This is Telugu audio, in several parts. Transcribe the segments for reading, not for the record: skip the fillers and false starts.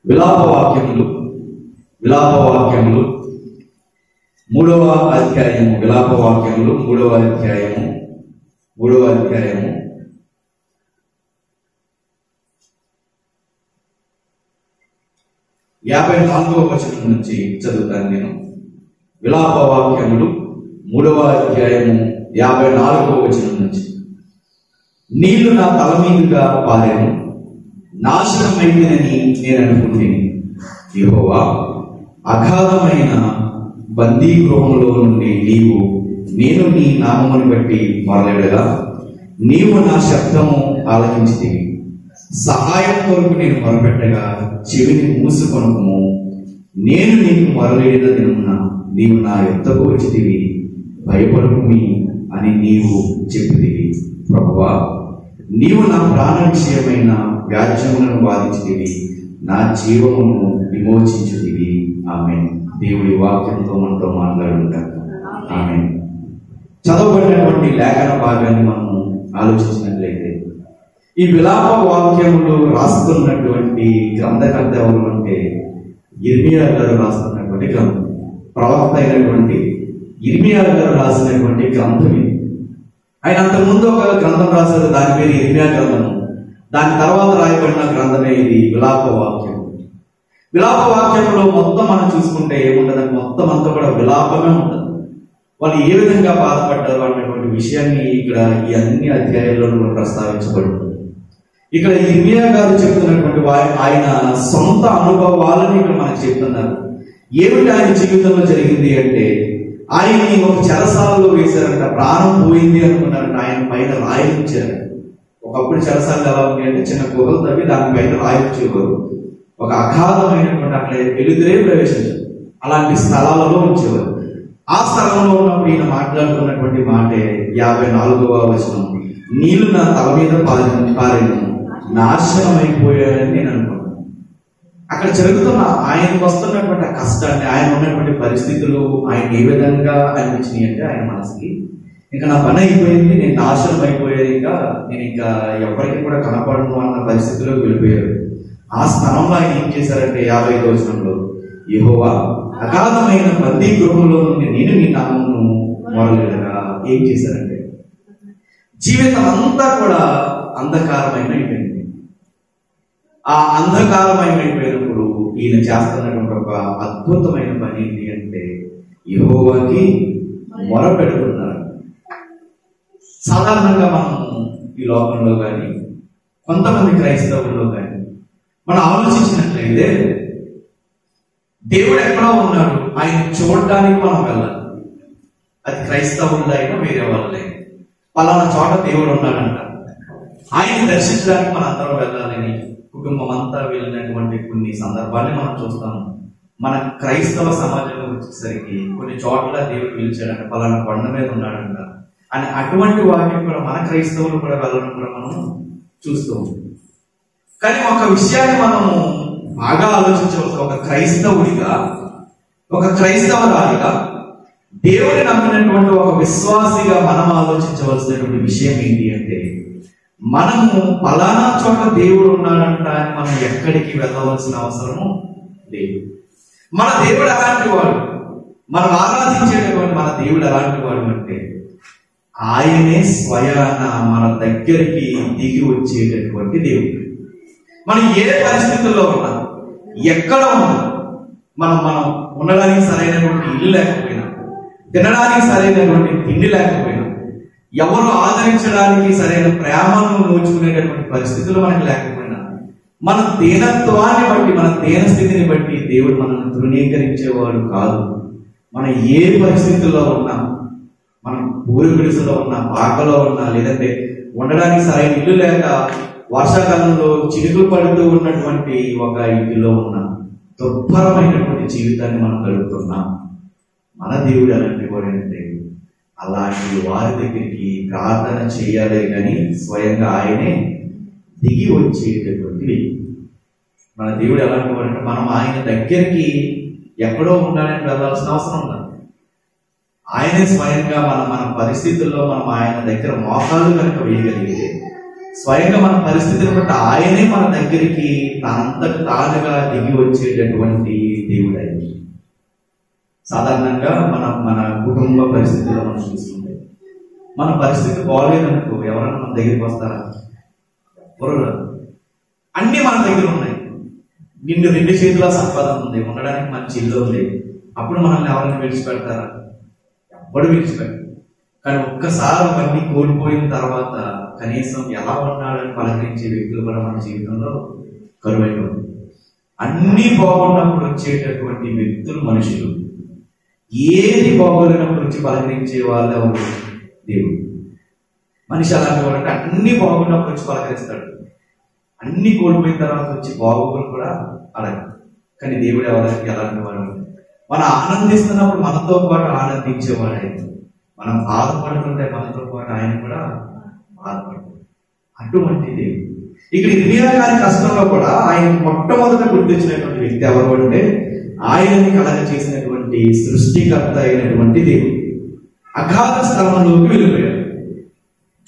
విలాపవాక్యములు విలాపవాక్యములు 3వ అధ్యాయము విలాపవాక్యములు 3వ అధ్యాయము 54వ వచనం నుంచి చదువుతాను నేను. విలాపవాక్యములు 3వ అధ్యాయము 54వ వచనం నుంచి. నీళ్లు నా తల మీదుగా పారాను, నాశనమైందని నేను అనుకుంటుని. యెహోవా, అగాధమైన బందీ గృహంలో నుండి నేను నీ నామమును బట్టి మొరలెడగా నీవు నా శబ్దము ఆలకించితివి. సహాయం కొరకు నేను మొరపెట్టగా చెవిని మూసుకొనుము. నేను నీకు మొరలేడిన దినమున నీవు నా యొద్దకు వచ్చితివి. భయపడకుమి అని నీవు చెప్పితివి. ప్రభువా, నీవు నా ప్రాణ విషయమైన వ్యాజ్యములను వాదించితివి, నా జీవమును విమోచించుతివి. ఆమేన్. దేవుడి వాక్యంతో మనతో మాట్లాడుతారు. ఆమేన్. చదవబడినటువంటి లేఖన భాగాన్ని మనము ఆలోచించినట్లయితే ఈ విలాప వాక్యములు రాస్తున్నటువంటి గ్రంథకర్త ఎవరు అంటే ఇర్మియా గారు రాస్తున్నటువంటి గ్రంథం. ప్రవక్త అయినటువంటి ఇర్మియా గారు రాసినటువంటి గ్రంథం ఇది. ఆయన అంతకుముందు ఒక గ్రంథం రాశారు, దాని పేరు ఇర్మియా గ్రంథము. దాని తర్వాత రాయబడిన గ్రంథమే ఇది విలాప వాక్యం. విలాప వాక్యంలో మొత్తం మనం చూసుకుంటే ఏముంటదంటే మొత్తం అంతా కూడా విలాపమే ఉంటుంది. వాళ్ళు ఏ విధంగా బాధపడ్డారు అన్నటువంటి విషయాన్ని ఇక్కడ ఈ అన్ని అధ్యాయాల్లో ప్రస్తావించబడుతుంది. ఇక్కడ ఇర్మియా గారు చెప్తున్నటువంటి ఆయన సొంత అనుభవాలని ఇక్కడ మనకు చెప్తున్నారు. ఏమిటి ఆయన జీవితంలో జరిగింది అంటే ఆయన్ని ఒక చెరసాలలో వేశారంట. ప్రాణం పోయింది అనుకున్నారంట. ఆయన పైన రాయించారు. ఒకప్పుడు చెరసాలు ఎలా ఉంది అంటే చిన్న గుహలు తవ్వి దానిపైన రాయించేవారు. ఒక అగాధమైనటువంటి అక్కడ వెలుతురే ప్రవేశించారు. అలాంటి స్థలాలలో ఉంచేవారు. ఆ స్థలంలో ఉన్నప్పుడు ఈయన మాట్లాడుతున్నటువంటి మాటే 54వ వచనం. నీళ్లు నా తల మీద పారేను, నాశనం అయిపోయాడని నేను అనుకున్నాను. అక్కడ జరుగుతున్న ఆయనకు వస్తున్నటువంటి కష్టాన్ని, ఆయన ఉన్నటువంటి పరిస్థితులు ఆయన ఏ విధంగా అనిపించినాయి అంటే ఆయన మనసుకి ఇంకా నా పని అయిపోయింది, నేను నాశనం అయిపోయాను, నేను ఇంకా ఎవరికి కూడా కనపడను అన్న పరిస్థితిలోకి వెళ్ళిపోయారు. ఆ స్థలంలో ఆయన ఏం చేశారంటే 55వ వచనంలో, యెహోవా, అగాధమైన బందీ గృహంలో నుండి నేను నీ నామమును మొరలేడగా ఏం చేశారంటే జీవితం అంతా కూడా అంధకారమైపోయింది. ఆ అంధకారమైపోయినప్పుడు ఈయన చేస్తున్నటువంటి ఒక అద్భుతమైన పని ఏంటి అంటే యెహోవాకి మొర పెడుతున్నారు. సాధారణంగా మనం ఈ లోకంలో కానీ కొంతమంది క్రైస్తవుల్లో కానీ మనం ఆలోచించినట్లయితే దేవుడు ఎక్కడో ఉన్నాడు, ఆయన చూడడానికి మనం వెళ్ళాలి. అది క్రైస్తవులైనా వేరే వాళ్ళైనా పలానా చోట దేవుడు ఉన్నాడంట, ఆయన దర్శించడానికి మనం అందరం వెళ్ళాలని కుటుంబం అంతా వెళ్ళినటువంటి కొన్ని సందర్భాన్ని మనం చూస్తాము. మన క్రైస్తవ సమాజంలో వచ్చేసరికి కొన్ని చోట్ల దేవుడు పిలిచాడంట, పలానా కొండ మీద ఉన్నాడంట అని అటువంటి వాటిని కూడా మన క్రైస్తవులు కూడా వెళ్ళడం కూడా మనం చూస్తూ ఉంటాం. కానీ ఒక విషయాన్ని మనము బాగా ఆలోచించవలసిన, ఒక క్రైస్తవుడిగా, ఒక క్రైస్తవరాలిగా, దేవుని నమ్మినటువంటి ఒక విశ్వాసిగా మనం ఆలోచించవలసినటువంటి విషయం ఏంటి అంటే మనము పలానా చోట దేవుడు ఉన్నాడంట అని మనం ఎక్కడికి వెళ్ళవలసిన అవసరము లేదు. మన దేవుడు ఎలాంటి వాడు, మనం ఆరాధించేటటువంటి మన దేవుడు ఎలాంటి వాడు అంటే ఆయనే స్వయాన మన దగ్గరికి దిగి వచ్చేటటువంటి దేవుడు. మనం ఏ పరిస్థితుల్లో ఉన్నా, ఎక్కడ ఉన్నా, మనం ఉండడానికి సరైనటువంటి ఇల్లు లేకపోయినా, తినడానికి సరైనటువంటి తిండి లేకపోయినా, ఎవరు ఆదరించడానికి సరైన ప్రేమను నోచుకునేటటువంటి పరిస్థితులు మనకు లేకపోయినా, మన దీనత్వాన్ని బట్టి, మన దీన స్థితిని బట్టి దేవుడు మనల్ని తృణీకరించేవాడు కాదు. మనం ఏ పరిస్థితుల్లో ఉన్నా, మనం ఊరి గుడిసెలో ఉన్నా, పాకలో ఉన్నా, లేదంటే ఉండడానికి సరైన ఇల్లు లేక వర్షాకాలంలో చినుకులు పడుతూ ఉన్నటువంటి ఒక ఇంటిలో ఉన్న దుర్భరమైనటువంటి జీవితాన్ని మనం గడుపుతున్నాం. మన దేవుడు ఎలాంటి వాడు అంటే అలాంటి వారి దగ్గరికి ప్రార్థన చేయాలి కానీ స్వయంగా ఆయనే దిగి వచ్చేటటువంటి మన దేవుడు ఎలాంటి వాడు అంటే మనం ఆయన దగ్గరికి ఎక్కడో ఉండాలని వెళ్ళాల్సిన అవసరం ఉండదు. ఆయనే స్వయంగా మన పరిస్థితుల్లో మనం ఆయన దగ్గర మోకాలు కనుక వేయగలిగితే, స్వయంగా మన పరిస్థితిని బట్టి ఆయనే మన దగ్గరికి తనంతట తానుగా దిగి వచ్చేటటువంటి దేవుడు ఆయన. సాధారణంగా మన కుటుంబ పరిస్థితుల్లో మనం చూస్తుంటే మన పరిస్థితి బాగలేదనుకో ఎవరన్నా మన దగ్గరికి వస్తారా? ఎవరు రారు. అన్నీ మన దగ్గర ఉన్నాయి. నిన్ను 2 చేతుల సంపాదన ఉంది, ఉండడానికి మంచి ఇల్లు ఉంది. అప్పుడు మనల్ని ఎవరైనా విడిచిపెడతారా? ఎప్పుడు విడిచిపెట్టారు. కానీ ఒక్కసారి అవన్నీ కోల్పోయిన తర్వాత కనీసం ఎలా ఉన్నాడని పలకరించే వ్యక్తులు కూడా మన జీవితంలో కరువైపోతుంది. అన్నీ బాగున్నప్పుడు వచ్చేటటువంటి వ్యక్తులు మనుషులు, ఏది బాగోలేనప్పుడు వచ్చి పలకరించే వాళ్ళు ఎవరు? దేవుడు. మనిషి అలాంటి వాడు అంటే అన్ని బాగున్నప్పుడు వచ్చి పలకరిస్తాడు, అన్ని కోల్పోయిన తర్వాత వచ్చి బాగోగులు కూడా అలాగే. కానీ దేవుడు ఎవరికి ఎలాంటి వాడు? మనం ఆనందిస్తున్నప్పుడు మనతో పాటు ఆనందించేవాడు ఆయన. మనం బాధపడుతుంటే మనతో పాటు ఆయన కూడా బాధపడతాడు. అటువంటి దేవుడు. ఇక్కడ ఇర్మియా గారి కష్టంలో కూడా ఆయన మొట్టమొదట గుర్తించినటువంటి వ్యక్తి ఎవరు అంటే ఆయనని కలగ చేసినటువంటి సృష్టికర్త అయినటువంటి దేవుడు. అగాధ స్థలంలోకి వెళ్ళిపోయాడు.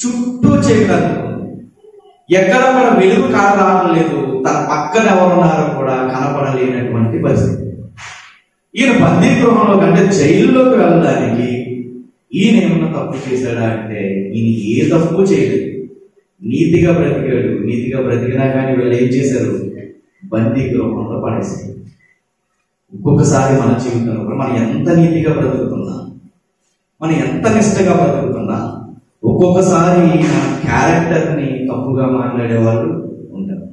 చుట్టూ చీకటి, ఎక్కడ కూడా వెలుగు కానరాలేదు. తన పక్కన ఎవరున్నారో కూడా కనపడలేనటువంటి పరిస్థితి. ఈయన బందీ గృహంలో కంటే జైల్లోకి వెళ్ళడానికి ఈయన ఏమన్నా తప్పు చేశాడా అంటే ఈయన ఏ తప్పు చేయలేదు. నీతిగా బ్రతికాడు. నీతిగా బ్రతికినా కానీ వీళ్ళు ఏం చేశారు? బందీ గృహంలో పడేశారు. ఇంకొకసారి మన జీవితంలో కూడా మనం ఎంత నీతిగా బ్రతుకుతున్నా, మనం ఎంత నిష్టగా బ్రతుకుతున్నా, ఒక్కొక్కసారి మన క్యారెక్టర్ని తప్పుగా మాట్లాడే వాళ్ళు ఉంటారు.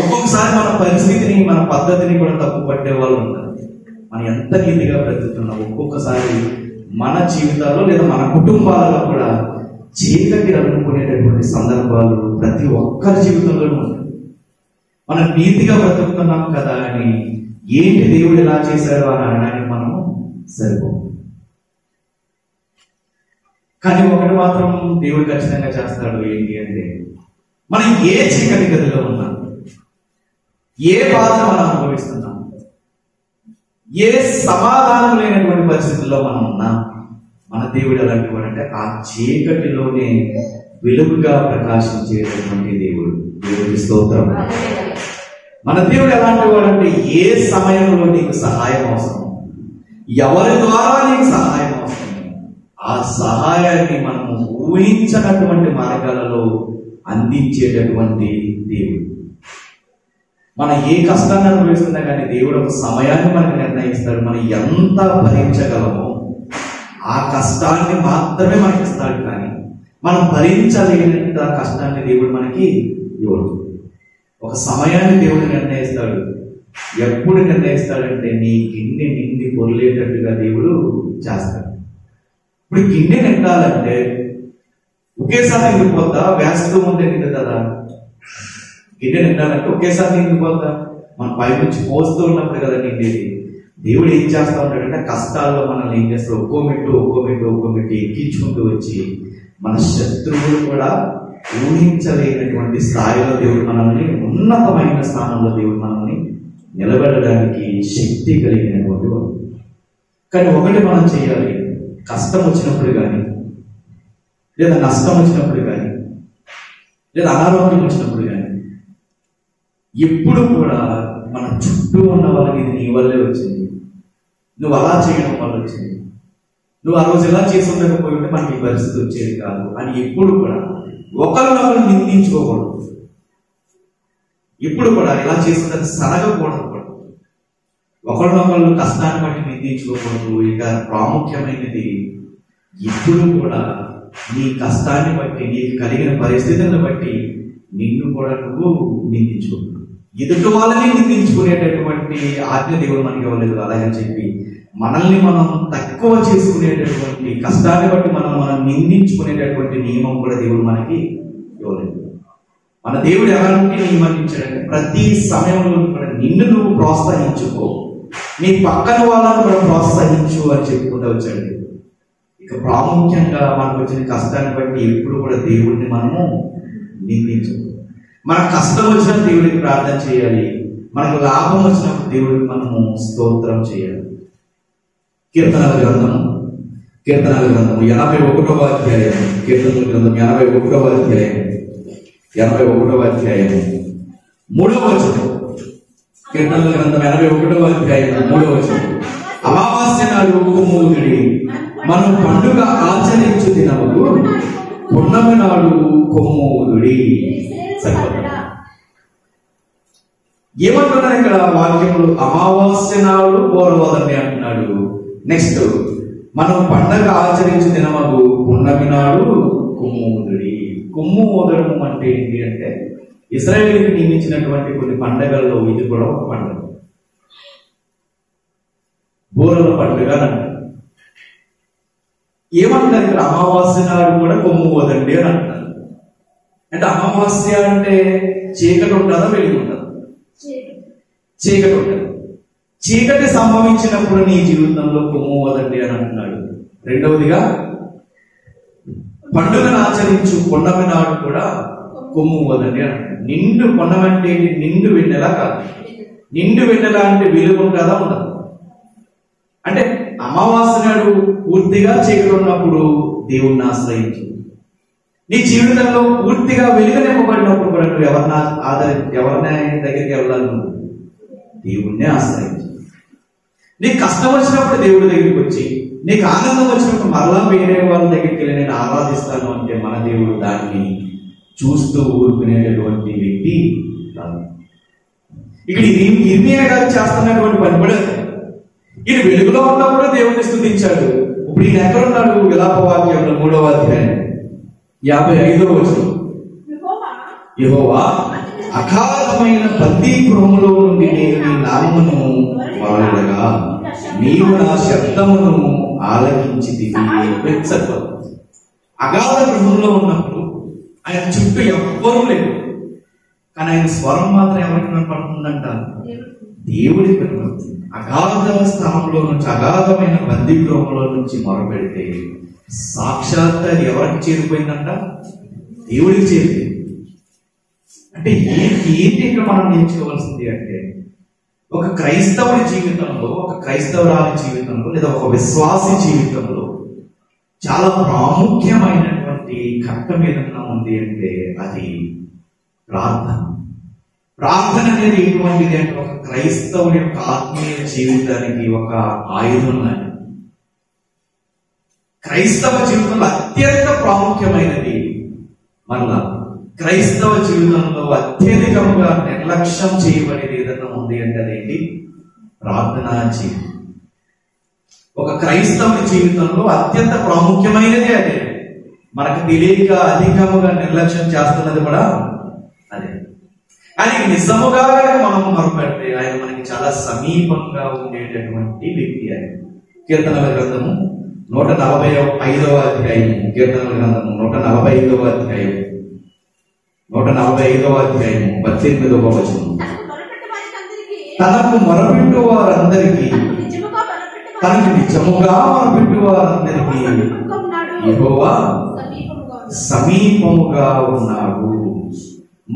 ఒక్కొక్కసారి మన పరిస్థితిని, మన పద్ధతిని కూడా తప్పు పట్టే వాళ్ళు ఉంటారు. మనం ఎంత నీతిగా బ్రతుకుతున్నా ఒక్కొక్కసారి మన జీవితాల్లో లేదా మన కుటుంబాలలో కూడా చీకటి అనుకునేటటువంటి సందర్భాలు ప్రతి ఒక్కరి జీవితంలోనూ ఉంటాయి. మనం నీతిగా బ్రతుకుతున్నాం కదా అని ఏంటి దేవుడు ఎలా చేశాడు అని అనడానికి మనము సరిపోం. కానీ ఒకటి మాత్రం దేవుడు ఖచ్చితంగా చేస్తాడు. ఏంటి అంటే మనం ఏ చీకటి గదిలో ఉన్నా, ఏ బాధ మనం అనుభవిస్తున్నాం, ఏ సమాధానం లేనటువంటి పరిస్థితుల్లో మనం ఉన్నా, మన దేవుడు ఎలాంటి వాడు అంటే ఆ చీకటిలోనే వెలుగుగా ప్రకాశించేటటువంటి దేవుడు. దేవుడికి స్తోత్రం. మన దేవుడు ఎలాంటి వాడు అంటే ఏ సమయంలో నీకు సహాయం అవసరం, ఎవరి ద్వారా నీకు సహాయం అవసరం, ఆ సహాయాన్ని మనము ఊహించనటువంటి మార్గాలలో అందించేటటువంటి దేవుడు. మనం ఏ కష్టాన్ని అనుభవిస్తున్నా కానీ దేవుడు ఒక సమయాన్ని మనకు నిర్ణయిస్తాడు. మనం ఎంత భరించగలమో ఆ కష్టాన్ని మాత్రమే మనకి ఇస్తాడు. కానీ మనం భరించలేనంత కష్టాన్ని దేవుడు మనకి ఇవ్వడు. ఒక సమయాన్ని దేవుడు నిర్ణయిస్తాడు. ఎప్పుడు నిర్ణయిస్తాడంటే నీ గిన్నె నిండి పొర్లేటట్టుగా దేవుడు చేస్తాడు. ఇప్పుడు గిన్నె నిండాలంటే ఒకేసారి నిండిపోతా, వేస్తూ ఉంటే నిండుతుందా? గిన్నె నిండాలంటే ఒకేసారి నిండిపోతా, మన పై నుంచి పోస్తూ ఉన్నప్పుడు కదా నిండేది. దేవుడు ఏం చేస్తా ఉంటాడంటే కష్టాల్లో మనల్ని ఏం చేస్తాడు? ఒక్కో మెట్టు ఎక్కించుకుంటూ వచ్చి మన శత్రువులు కూడా ఊహించలేనటువంటి స్థాయిలో దేవుడు మనల్ని, ఉన్నతమైన స్థానంలో దేవుడు మనల్ని నిలబెట్టడానికి శక్తి కలిగినటువంటి వాడు. కానీ ఒకటి మనం చేయాలి, కష్టం వచ్చినప్పుడు కానీ, లేదా నష్టం వచ్చినప్పుడు కానీ, లేదా అనారోగ్యం వచ్చినప్పుడు కానీ, ఎప్పుడు కూడా మన చుట్టూ ఉన్న వాళ్ళకి ఇది నీ వల్లే వచ్చింది, నువ్వు అలా చేయడం వల్ల వచ్చింది, నువ్వు ఆ రోజు ఎలా చేసి ఉండకపోయి ఉంటే మనకి ఈ పరిస్థితి వచ్చేది కాదు అని ఎప్పుడు కూడా ఒకరినొకరు నిందించుకోకూడదు. ఎప్పుడు కూడా ఇలా చేస్తుందని సరగకూడదు. ఒకరినొకరు కష్టాన్ని బట్టి నిందించుకోకూడదు. ఇక ప్రాముఖ్యమైనది ఎప్పుడు కూడా నీ కష్టాన్ని బట్టి, నీకు కలిగిన పరిస్థితులను బట్టి నిన్ను కూడా నువ్వు నిందించుకోకూడదు. ఎదుటి వాళ్ళని నిందించుకునేటటువంటి ఆజ్ఞ దేవుడు మనకి ఇవ్వలేదు. అలాగని చెప్పి మనల్ని మనం తక్కువ చేసుకునేటటువంటి, కష్టాన్ని బట్టి మనం నిందించుకునేటటువంటి నియమం కూడా దేవుడు మనకి ఇవ్వలేదు. మన దేవుడు ఎలాంటి నియమాన్ని ఇచ్చాడంటే ప్రతి సమయంలో కూడా నిన్ను నువ్వు ప్రోత్సహించుకో, నీ పక్కన వాళ్ళను కూడా ప్రోత్సహించు అని చెప్పుకుంటూ వచ్చాడు. ఇక ప్రాముఖ్యంగా మనకు వచ్చిన కష్టాన్ని బట్టి ఎప్పుడు కూడా దేవుడిని మనము నిందించు. మన కష్టం వచ్చిన దేవుడికి ప్రార్థన చేయాలి, మనకు లాభం వచ్చినప్పుడు దేవుడికి మనము స్తోత్రం చేయాలి. కీర్తనల గ్రంథము 81వ అధ్యాయం, కీర్తనల గ్రంథం 81వ అధ్యాయం 81వ అధ్యాయము 3వ వచనం. కీర్తనల గ్రంథం 81వ అధ్యాయం 3వ వచనం. అమావాస్య నాడు కుమ్మూదుడి, మనం పండుగ ఆచరించు దినముకు పున్నమి నాడు కొమ్మూదుడి. ఏమంటున్నారు ఇక్కడ వాక్యములు? అమావాస్య నాడు పోరవదండి అంటున్నాడు. నెక్స్ట్, మనం పండగ ఆచరించు దినముకు పున్నమి నాడు కొమ్మూదుడి. కొమ్ము ఊదడం అంటే ఏంటి అంటే, ఇశ్రాయేలుకి నియమించినటువంటి కొన్ని పండగల్లో ఇది కూడా ఒక పండుగ. బూరల పండుగ అంటారు. ఏమంటారు ఇక్కడ? అమావాస్య నాడు కూడా కొమ్ము ఊదండి అని అంటారు. అంటే అమావాస్య అంటే చీకటి ఉంటుందా, వెలుగు ఉంటుందా? చీకటి ఉంటుంది. చీకటి సంభవించినప్పుడు నీ జీవితంలో కొమ్ము ఊదండి అని అంటున్నాడు. రెండవదిగా, పండుగను ఆచరించు పున్నమి నాడు కూడా కొమ్ము ఊదండి అని అంటాడు. నిండు పున్నమి అంటే నిండు వెన్నెలా కాదు. నిండు వెన్నెలా అంటే వెలుగు ఉంటుందా, ఉండదు? అంటే అమావాస్య నాడు పూర్తిగా చీకటి ఉన్నప్పుడు దేవుణ్ణి ఆశ్రయించు. నీ జీవితంలో పూర్తిగా వెలుగునివ్వబడినప్పుడు కూడా నువ్వు ఎవరిని దగ్గరికి వెళ్ళాలి? నువ్వు దేవుణ్ణి ఆశ్రయించు. నీకు కష్టం వచ్చినప్పుడు దేవుడి దగ్గరికి వచ్చి, నీకు ఆనందం వచ్చినప్పుడు మరలా వేరే వాళ్ళ దగ్గరికి వెళ్ళి నేను ఆరాధిస్తాను అంటే మన దేవుడు దాన్ని చూస్తూ ఊరుకునేటటువంటి వ్యక్తి కాదు. ఇక్కడ ఇర్మియా గారు చేస్తున్నటువంటి పని కూడా ఈయన వెలుగులో ఉన్నప్పుడు దేవుడిని స్తుతించాడు. ఇప్పుడు ఈయన ఎక్కడున్నాడు? విలాప వాక్యంలో 3వ అధ్యాయం 55వ వచనం. యెహోవా, అగాధమైన బందీ గృహములో నుండి నేను నీ నామమును వాడగా నీవు నా శబ్దమును ఆలకించితివి. అగాధ గృహంలో ఉన్నప్పుడు ఆయన చుట్టూ ఎవ్వరూ లేరు, కానీ ఆయన స్వరం మాత్రం ఎవరికి వినపడుతుందంట? దేవుడికి వినపడుతుంది. అగాధ స్థలంలో నుంచి, అగాధమైన బందీ గృహంలో నుంచి మొరపెడితే సాక్షాత్ ఎవరికి చేరిపోయిందంట? దేవుడికి చేరిపోయింది. అంటే ఏంటి ఇక్కడ మనం నేర్చుకోవాల్సింది అంటే, ఒక క్రైస్తవుడి జీవితంలో, ఒక క్రైస్తవురాలి జీవితంలో, లేదా ఒక విశ్వాసి జీవితంలో చాలా ప్రాముఖ్యమైనటువంటి ఘట్టం ఏదన్నా ఉంది అంటే అది ప్రార్థన. ప్రార్థన అనేది ఎటువంటిది అంటే, ఒక క్రైస్తవుడి యొక్క ఆత్మీయ జీవితానికి ఒక ఆయుధం లాంటిది. క్రైస్తవ జీవితంలో అత్యంత ప్రాముఖ్యమైనది. మరలా క్రైస్తవ జీవితంలో అత్యధికంగా నిర్లక్ష్యం చేయబడేది ఏదైనా ఉంది అంటే అదేంటి? ప్రార్థనా జీవితం. ఒక క్రైస్తవుడి జీవితంలో అత్యంత ప్రాముఖ్యమైనది అదే. మనకు తెలియక అధికముగా నిర్లక్ష్యం చేస్తున్నది కూడా అదే. కానీ నిజముగా మనం మొరపెడితే ఆయన మనకి చాలా సమీపంగా ఉండేటటువంటి వ్యక్తి. ఆయన కీర్తనల గ్రంథము 145వ అధ్యాయం. కీర్తనల గ్రంథము 145వ అధ్యాయం 18వ వచనం. తనకు మొరపెట్టు వారందరికీ, తనకు నిజముగా మొరపెట్టు వారందరికీ యెహోవా సమీపముగా ఉన్నాడు.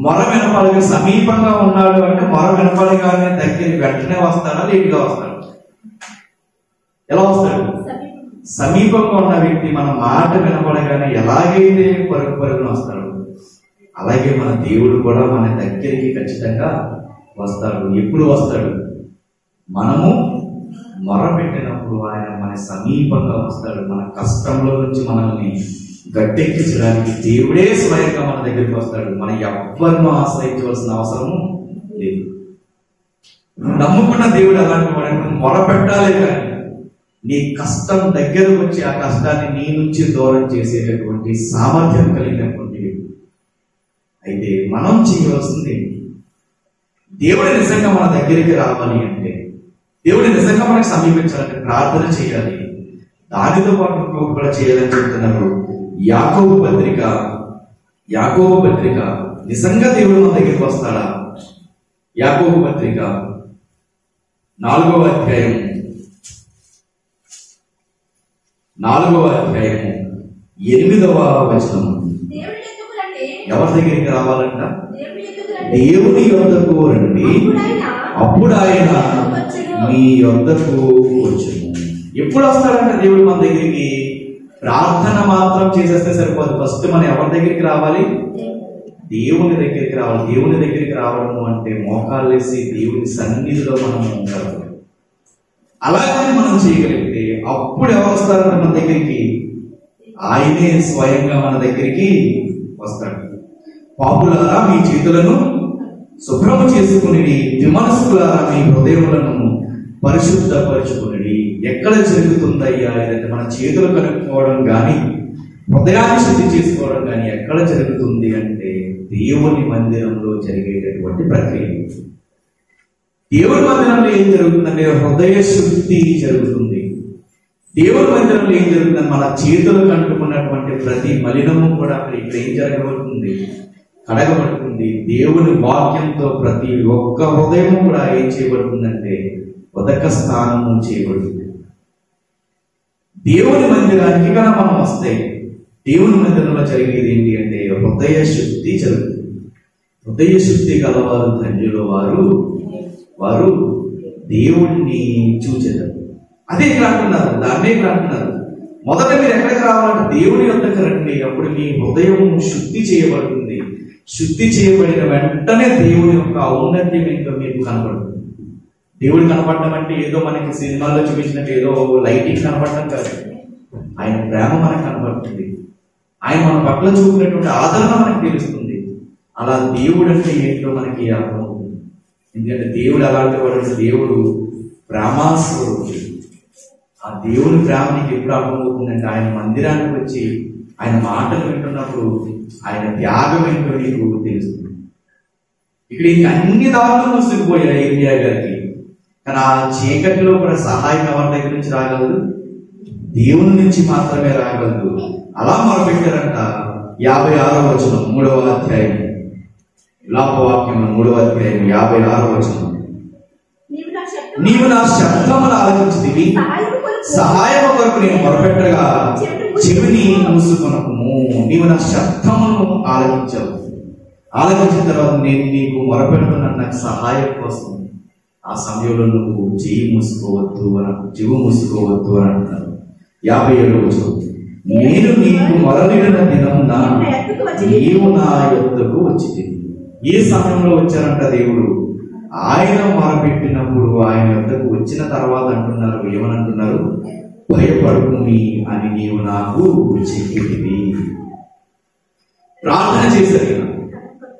మొర వినపడగా సమీపంగా ఉన్నాడు అంటే మొర వినపడగానే దగ్గరికి వెంటనే వస్తాడా, లేటుగా వస్తాడు? ఎలా వస్తాడు? సమీపంగా ఉన్న వ్యక్తి మన మాట వినపడగానే ఎలాగైతే పరుగున వస్తాడు, అలాగే మన దేవుడు కూడా మన దగ్గరికి ఖచ్చితంగా వస్తాడు. ఎప్పుడు వస్తాడు? మనము మొరపెట్టినప్పుడు ఆయన మన సమీపంగా వస్తాడు. మన కష్టంలో నుంచి మనల్ని గట్టెక్కించడానికి దేవుడే స్వయంగా మన దగ్గరికి వస్తాడు. మనం ఎవ్వరినో ఆశ్రయించవలసిన అవసరము లేదు. నమ్ముకున్న దేవుడు అలాంటి వాడిని మొరపెట్టాలి, కానీ నీ కష్టం దగ్గరకు వచ్చి ఆ కష్టాన్ని నీ నుంచి దూరం చేసేటటువంటి సామర్థ్యం కలిగినటువంటి వ్యక్తి. అయితే మనం చేయవలసింది, దేవుడు నిజంగా మన దగ్గరికి రావాలి అంటే, దేవుడు నిజంగా మనకు సమీపించాలంటే ప్రార్థన చేయాలి. దానితో పాటు ఇంకొకటి కూడా చేయాలని చెప్తున్నారు. యాకోబు పత్రిక నిజంగా దేవుడు మన దగ్గరికి వస్తాడా? యాకోబు పత్రిక 4వ అధ్యాయం 8వ వచనం. ఎవరి దగ్గరికి రావాలంట? దేవుని యొద్దకు రండి, అప్పుడు ఆయన మీ యొద్దకు వచ్చును. ఎప్పుడు వస్తాడంట దేవుడు మన దగ్గరికి? ప్రార్థన మాత్రం చేసేస్తే సరిపోదు. ఫస్ట్ మనం ఎవరి దగ్గరికి రావాలి? దేవుని దగ్గరికి రావాలి. దేవుని దగ్గరికి రావడము అంటే మోకాళ్ళు వేసి దేవుని సన్నిధిలో మనం ఉండాలి. అలాగని మనం చేయగలిగితే అప్పుడు ఎవరు వస్తారంటే మన దగ్గరికి? ఆయనే స్వయంగా మన దగ్గరికి వస్తాడు. పాపులారా మీ చేతులను శుభ్రము చేసుకుని, విమనస్కులారా మీ హృదయములను పరిశుద్ధపరచుకుని. ఎక్కడ జరుగుతుందయ్యా ఇదంటే? మన చేతులు కనుక్కోవడం కానీ హృదయాన్ని శుద్ధి చేసుకోవడం కానీ ఎక్కడ జరుగుతుంది అంటే దేవుని మందిరంలో జరిగేటటువంటి ప్రక్రియ. దేవుని మందిరంలో ఏం జరుగుతుందంటే హృదయ శుద్ధి జరుగుతుంది. దేవుని మందిరంలో ఏం జరుగుతుందంటే మన చేతులు కంటుకున్నటువంటి ప్రతి మలినము కూడా అక్కడ ఇక్కడ ఏం జరగబడుతుంది? కడగబడుతుంది. దేవుని వాక్యంతో ప్రతి ఒక్క హృదయం కూడా ఏం చేయబడుతుందంటే ఉదక స్నానము చేయబడుతుంది. దేవుని మందిరానికి కన్నా మనం వస్తే దేవుని మందిరంలో జరిగేది ఏంటి అంటే హృదయ శుద్ధి జరుగుతుంది. హృదయ శుద్ధి గలవారు ధన్యులు, వారు దేవుణ్ణి చూచెదరు. అదే ఇక్కడ అంటున్నారు, దాన్నే ఇక్కడ అంటున్నారు. మొదట మీరు ఎక్కడికి రావాలంటే దేవుని యొద్దకు రండి. అప్పుడు మీ హృదయం శుద్ధి చేయబడుతుంది. శుద్ధి చేయబడిన వెంటనే దేవుని యొక్క ఔన్నత్యం ఏంటో మీకు కనబడుతుంది. దేవుడు కనపడటం అంటే ఏదో మనకి సినిమాల్లో చూపించినట్టు ఏదో లైటింగ్ కనపడటం కాదు. ఆయన ప్రేమ మనకు కనబడుతుంది. ఆయన మన పట్ల చూపినటువంటి ఆదరణ మనకు తెలుస్తుంది. అలా దేవుడు అంటే ఏంటో మనకి అర్థమవుతుంది. ఎందుకంటే దేవుడు అలాంటి వాడు. దేవుడు ప్రేమాస్వరూపుడు. ఆ దేవుని ప్రేమ నీకు ఎప్పుడు అర్థమవుతుందంటే ఆయన మందిరానికి వచ్చి ఆయన మాటలు వింటున్నప్పుడు ఆయన త్యాగం ఏంటో నీకు తెలుస్తుంది. ఇక్కడ అన్ని దారులు మూసుకుపోయాయి ఇండియా గారికి. కానీ ఆ చీకటిలో కూడా సహాయం ఎవరి దగ్గర నుంచి రాగలదు? దేవుని నుంచి మాత్రమే రాగలదు. అలా మొదలుపెట్టారంట. 56వ వచనం 3వ అధ్యాయం, విలాపవాక్యం 3వ అధ్యాయం 56వ వచనం. నీవు నా శబ్దమును ఆలకించితివి, సహాయము కొరకు నేను మొరపెట్టగా చెవిని మూసుకొనకుము. నీవు నా శబ్దమును ఆలకించావు. ఆలకించిన తర్వాత నేను నీకు మొరపెడుతున్నాను నాకు సహాయం కోసం. ఆ సమయంలో నువ్వు చెవి మూసుకోవద్దు అని అంటున్నారు. 57వ వచనం. నేను నీకు మొరలిడిన దినమున నీవు నా యొద్దకు వచ్చితివి. ఏ సమయంలో వచ్చారంట దేవుడు? ఆయన మొరపెట్టినప్పుడు ఆయన యొద్దకు వచ్చిన తర్వాత అంటున్నారు, ఏమని అంటున్నారు? భయపడుకుని అని నీవు నాకు చెప్పితివి. ప్రార్థన చేశారు.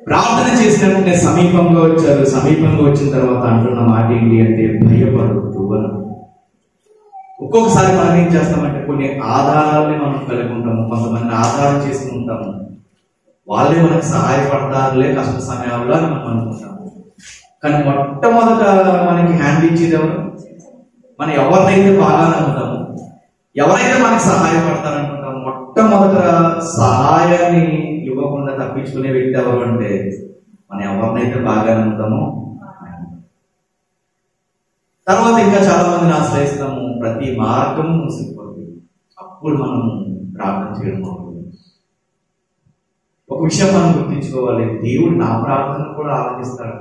ప్రార్థన చేసినట్టు సమీపంగా వచ్చారు. సమీపంగా వచ్చిన తర్వాత అంటున్న మాట ఏంటి అంటే భయపడద్దు అని. ఒక్కొక్కసారి మనం ఏం చేస్తామంటే కొన్ని ఆధారాలని మనం కలిగి ఉంటాము. కొంతమంది ఆధారం చేసుకుని ఉంటాము. వాళ్ళే మనకు సహాయపడతారులే కష్ట సమయాల్లో అని మనం అనుకుంటాము. కానీ మొట్టమొదట మనకి హ్యాండ్ ఇచ్చేది ఎవరు? మనం ఎవరినైతే బాగా నమ్ముతాము, ఎవరైతే మనకి సహాయపడతారనుకుంటాము, మొట్టమొదట సహాయాన్ని ఇవ్వకుండా తప్పించుకునే వ్యక్తి ఎవరు అంటే మనం ఎవరినైతే బాగా నమ్ముతామో. తర్వాత ఇంకా చాలా మందిని ఆశ్రయిస్తాము. ప్రతి మార్గము మూసుకుపోతుంది. అప్పుడు మనం ప్రార్థన చేయడం అవుతుంది. ఒక విషయం మనం గుర్తించుకోవాలి, దేవుడు నా ప్రార్థన కూడా ఆలోచిస్తాడు.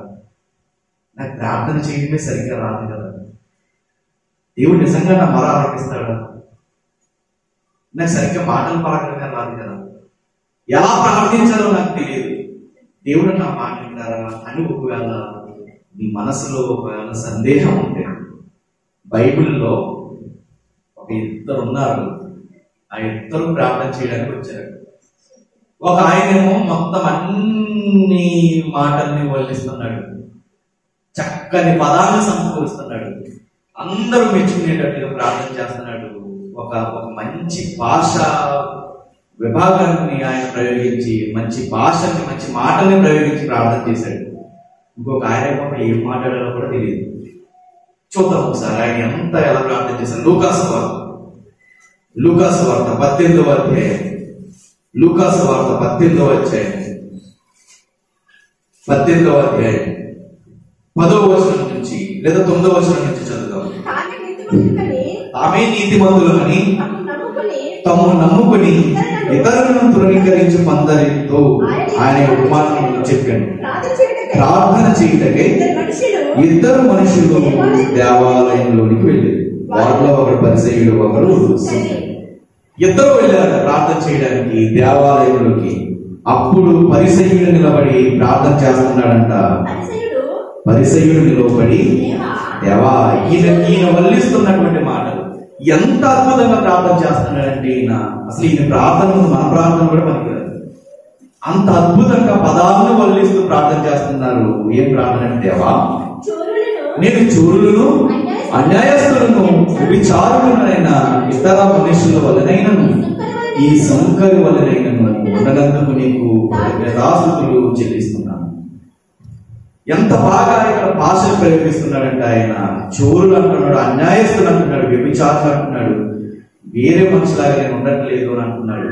నాకు ప్రార్థన చేయడమే సరిగ్గా రాదు కదా. దేవుడు నిజంగా నా మొర ఆలకిస్తాడా? నాకు సరిగ్గా మాటలు పలకడంగా రాదు కదా. ఎలా ప్రార్థించాలో నాకు తెలియదు. దేవుడు నా మాట వింటారా అని ఒకవేళ నీ మనసులో ఒకవేళ సందేహం ఉంటే, బైబిల్లో ఒక ఇద్దరు ఉన్నారు. ఆ ఇద్దరు ప్రార్థన చేయడానికి వచ్చారు. ఒక ఆయనేమో మొత్తం అన్ని మాటల్ని వల్లిస్తున్నాడు, చక్కని పదాలను సమకూరుస్తున్నాడు, అందరూ మెచ్చుకునేటట్టుగా ప్రార్థన చేస్తున్నాడు. ఒక మంచి భాష విభాగాన్ని ఆయన ప్రయోగించి మంచి భాషని మంచి మాటల్ని ప్రయోగించి ప్రార్థన చేశాడు. ఇంకొక ఆయన ఏం మాట్లాడాలో కూడా తెలియదు. చూద్దాం ఒకసారి ఆయన ఎంత ఎలా ప్రార్థన చేశారు. లూకాసు వార్త 18వ అధ్యాయం, లూకాసు వార్త 18వ అధ్యాయం 10వ వచనం నుంచి లేదా 9వ వచనం నుంచి చదువుదాం. ఆమె నీతిమంతులమని తమను నమ్ముకుని ఇతరులను తృణీకరించి పొందరితో ఆయన ఉపమానం చెప్పాను. ప్రార్థన చేయటకే ఇద్దరు మనుషులు దేవాలయంలోనికి వెళ్ళారు. వారిలో ఒకరు పరిసయ్యుడు, ఒకరు ఇద్దరు వెళ్ళారు ప్రార్థన చేయడానికి దేవాలయంలోకి. అప్పుడు పరిసయ్యుడు నిలబడి ప్రార్థన చేస్తున్నాడంట. పరిసయ్యుడు నిలబడి, దేవా, ఈయన వల్లిస్తున్నటువంటి మాటలు ఎంత అద్భుతంగా ప్రార్థన చేస్తున్నాడంటే అసలు ఈయన ప్రార్థన మన ప్రార్థన కూడా పనికిరాదు. అంత అద్భుతంగా పదాలను వల్లిస్తూ ప్రార్థన చేస్తున్నారు. ఏం ప్రార్థన అంటే, దేవా, నేను చోరులను, అన్యాయస్తులను, విచారులనైనా, ఇతర మనుషుల వలనైనను, ఈ సంకరి వలనైనను ఉండనందుకు నీకు కృతజ్ఞతాస్తుతులు చెల్లిస్తున్నాను. ఎంత బాగా ఇక్కడ భాషలు ప్రయోగిస్తున్నాడంటే, ఆయన చోరులు అంటున్నాడు, అన్యాయస్తులు అంటున్నాడు, వ్యభిచారులు అంటున్నాడు, వేరే మనుషులాగా నేను ఉండట్లేదు అని అంటున్నాడు.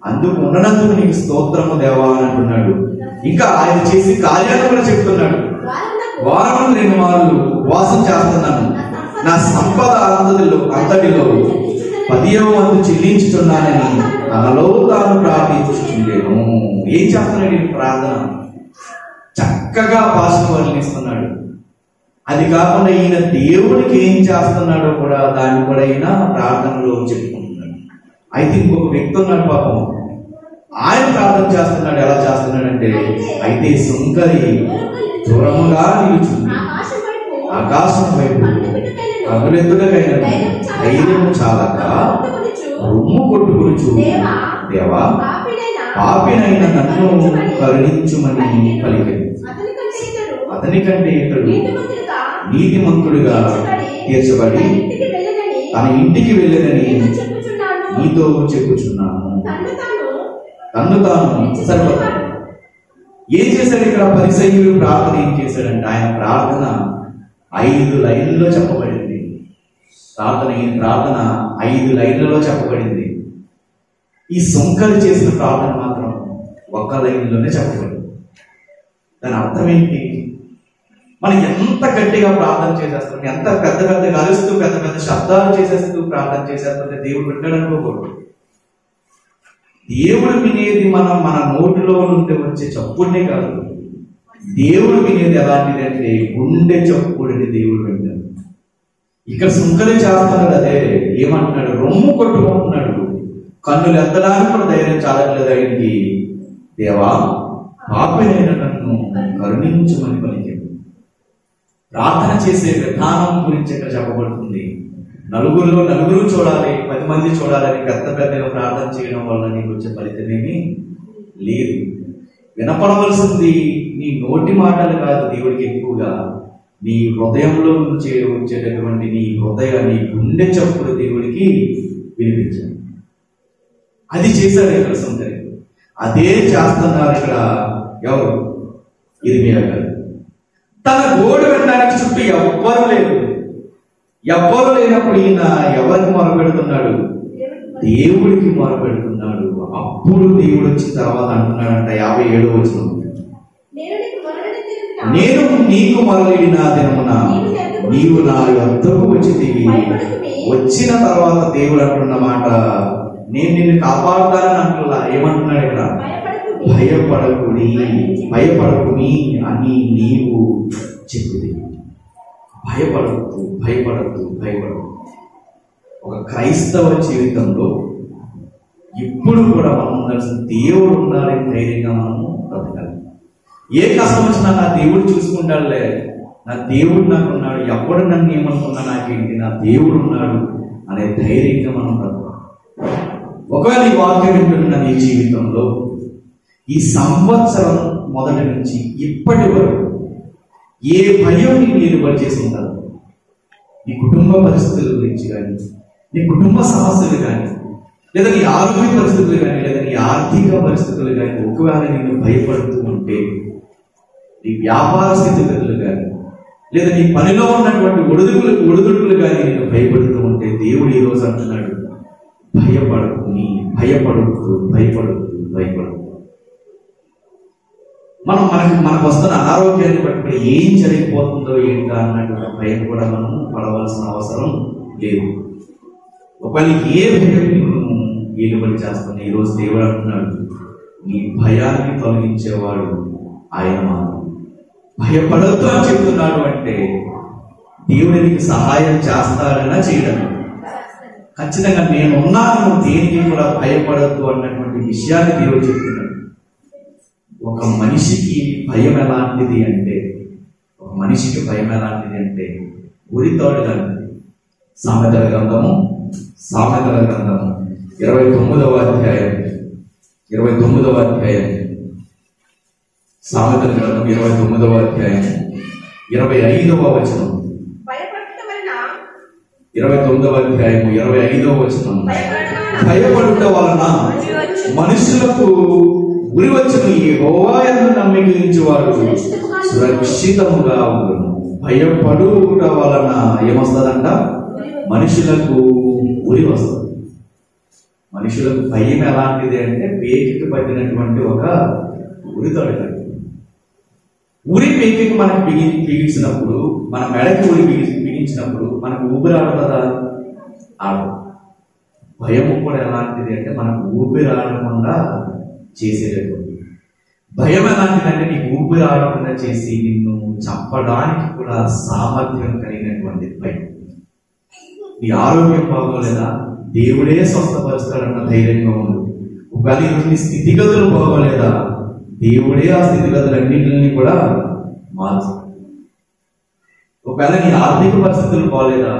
అందుకు ఉండనందుకు నీకు స్తోత్రము దేవా అని అంటున్నాడు. ఇంకా ఆయన చేసి కార్యాలు కూడా చెప్తున్నాడు. వారం 2 మార్లు ఉపవాసం చేస్తున్నాను, నా సంపద అంతటిలో 10వ వంతు చెల్లించుతున్నానని తనలో తాను ప్రార్థించుచుండెను. ఏం చేస్తున్నాడు ఈ ప్రార్థన? చక్కగా భాషను వర్ణిస్తున్నాడు. అది కాకుండా ఈయన దేవుడికి ఏం చేస్తున్నాడో కూడా దాన్ని కూడా ఈయన ప్రార్థనలో చెప్పుకుంటున్నాడు. అయితే ఇంకొక వ్యక్తి ఉన్నాడు పాపం, ఆయన ప్రార్థన చేస్తున్నాడు. ఎలా చేస్తున్నాడంటే, అయితే సుంకరి దూరముగా నిలుచుంది, ఆకాశం వైపు కనులెత్తుటకైన ధైర్యము చాలక రొమ్ము కొట్టుకొనుచు, దేవా, పాపినైన నన్ను కరుణించుమని పలికెను. అతనికంటే ఇతడు నీతిమంతుడిగా తీర్చబడి తన ఇంటికి వెళ్ళదని నీతో చెప్పుచున్నాను. తన్ను తాను సరిపడతాడు. ఏం చేశాడు ఇక్కడ? పరిసయ్యుడు ప్రార్థన ఏం చేశాడంటే, ఆయన ప్రార్థన 5 లైన్లలో చెప్పబడింది. ప్రార్థన 5 లైన్లలో చెప్పబడింది. ఈ సుంకరి చేసిన ప్రార్థన మాత్రం 1 లైన్లోనే చెప్పబడింది. దాని అర్థం ఏంటి? మనం ఎంత గట్టిగా ప్రార్థన చేసేస్తాం, ఎంత పెద్ద పెద్దగా అరుస్తూ పెద్ద పెద్ద శబ్దాలు చేసేస్తూ ప్రార్థన చేసేస్తుంటే దేవుడు వింటాడనుకోకూడదు. దేవుడు వినేది మన నోటిలో నుండి వచ్చే చప్పుడే కాదు. దేవుడు వినేది ఎలాంటిది అంటే గుండె చప్పుడిని దేవుడు వింటాడు. ఇక్కడ సుంకరి చేస్తున్నాడు. అదే ఏమంటున్నాడు? రొమ్ము కొట్టుకుంటున్నాడు. కన్నులు ఎత్తడానికి కూడా ధైర్యం చాలట్లేదు ఆయనకి. దేవా, పాపినైన నన్ను కరుణించమని పలికాడు. ప్రార్థన చేసే విధానం గురించి ఇక్కడ చెప్పబడుతుంది. నలుగురు చూడాలి, 10 మంది చూడాలని పెద్ద పెద్దగా ప్రార్థన చేయడం వల్ల నీకు వచ్చే ఫలితమేమీ లేదు. వినపడవలసింది నీ నోటి మాటలు కాదు, దేవుడికి ఎక్కువగా నీ హృదయంలో నుంచి వచ్చేటటువంటి నీ గుండె చప్పుడు దేవుడికి వినిపించాలి. అది చేశాడు ఇక్కడ సుంకరి. అదే చేస్తున్నారు ఇక్కడ ఎవరు? ఇర్మియా గారు. తన గోడు వినడానికి చుట్టూ ఎవ్వరు లేనప్పుడు ఈయన ఎవరికి మొరపెడుతున్నాడు? దేవుడికి మొరపెడుతున్నాడు. అప్పుడు దేవుడు వచ్చిన తర్వాత అంటున్నాడంట 57వ వచనం, నేను నీకు మొరలిడిన దినమున నీవు నా యొద్దకు వచ్చితివి. వచ్చిన తర్వాత దేవుడు అంటున్న మాట, నేను నిన్ను కాపాడుతానని అంటున్నా. ఏమంటున్నాడు ఇక్కడ? భయపడకుని అని నీవు చెప్పింది. భయపడద్దు. ఒక క్రైస్తవ జీవితంలో ఇప్పుడు కూడా మనం ఉండాల్సిన దేవుడు ఉండాలని ధైర్యంగా మనము బ్రతకాలి. ఏ కష్టం వచ్చినా నా దేవుడు చూసుకుంటాడులే, నా దేవుడు నాకు ఉన్నాడు, ఎప్పుడు నన్ను ఏమనుకున్నా నాకేంటి, నా దేవుడు ఉన్నాడు అనే ధైర్యంగా మనం బ్రతకాలి. ఒకవేళ ఈ వాక్యం వింటున్న నీ జీవితంలో ఈ సంవత్సరం మొదటి నుంచి ఇప్పటి వరకు ఏ భయం నీకు ఏర్పాటు చేసి ఉంటారు? నీ కుటుంబ పరిస్థితుల గురించి కానీ, నీ కుటుంబ సమస్యలు కానీ, లేదా నీ ఆరోగ్య పరిస్థితులు కానీ, లేదా నీ ఆర్థిక పరిస్థితులు కానీ ఒకవేళ నేను భయపడుతూ ఉంటే, నీ వ్యాపార స్థితిగతులు కానీ, లేదా నీ పనిలో ఉన్నటువంటి ఒడిదుడుకులు కానీ నేను భయపడుతూ ఉంటే, దేవుడు ఈరోజు అంటున్నాడు, భయపడద్దు. మనకు వస్తున్న అనారోగ్యాన్ని బట్టి ఏం జరిగిపోతుందో ఏంటో అన్నటువంటి భయం కూడా మనం పడవలసిన అవసరం లేదు. ఒకవేళ ఏ భయం ఏలుబడి చేస్తున్నా, ఈరోజు దేవుడు అంటున్నాడు, నీ భయాన్ని తొలగించేవాడు ఆయన మాత్రం. భయపడద్దు అని చెప్తున్నాడు అంటే దేవుడు నీకు సహాయం చేస్తాడనా చేయడం? ఖచ్చితంగా నేనున్నాను, దేనికి కూడా భయపడద్దు అన్నటువంటి విషయాన్ని దేవుడు చెప్తున్నాడు. ఒక మనిషికి భయం ఎలాంటిది అంటే ఉరితాడు లాంటిది. సామెతల గ్రంథము 29వ అధ్యాయం సామెతల గ్రంథం 29వ అధ్యాయం 25వ వచనం. 29వ అధ్యాయము 25వ వచనం. భయపడుట వలన మనుషులకు ఉరి వచ్చును, యెహోవా యందు నమ్మిక ఉంచువాడు సురక్షితముగా ఉండును. భయపడుట వలన ఏమొస్తుందంట? మనుషులకు ఉరి వస్తుంది. మనుషులకు భయం ఎలాంటిది అంటే పేకికి పట్టినటువంటి ఒక ఉరితాడు. ఉరి పేకికి మనకు బిగించినప్పుడు, మన మెడకి ఉరి బిగించినప్పుడు మనకు ఊపిరి ఆడుతుందా? ఆడదు. భయము కూడా ఎలాంటిది అంటే మనకు ఊపిరి ఆడకుండా చేసేటటువంటి భయం. ఎలాంటిదంటే నీకు ఊపిరి ఆడకుండా చేసి నిన్ను చంపడానికి కూడా సామర్థ్యం కలిగినటువంటి భయం. నీ ఆరోగ్యం బాగోలేదా? దేవుడే స్వస్థపరుస్తాడన్న ధైర్యంగా ఉండు. ఒకవేళ నీ స్థితిగతులు బాగోలేదా? దేవుడే ఆ స్థితిగతులన్నింటినీ కూడా మారుస్తాడు. ఒకవేళ నీ ఆర్థిక పరిస్థితులు బాగోలేదా?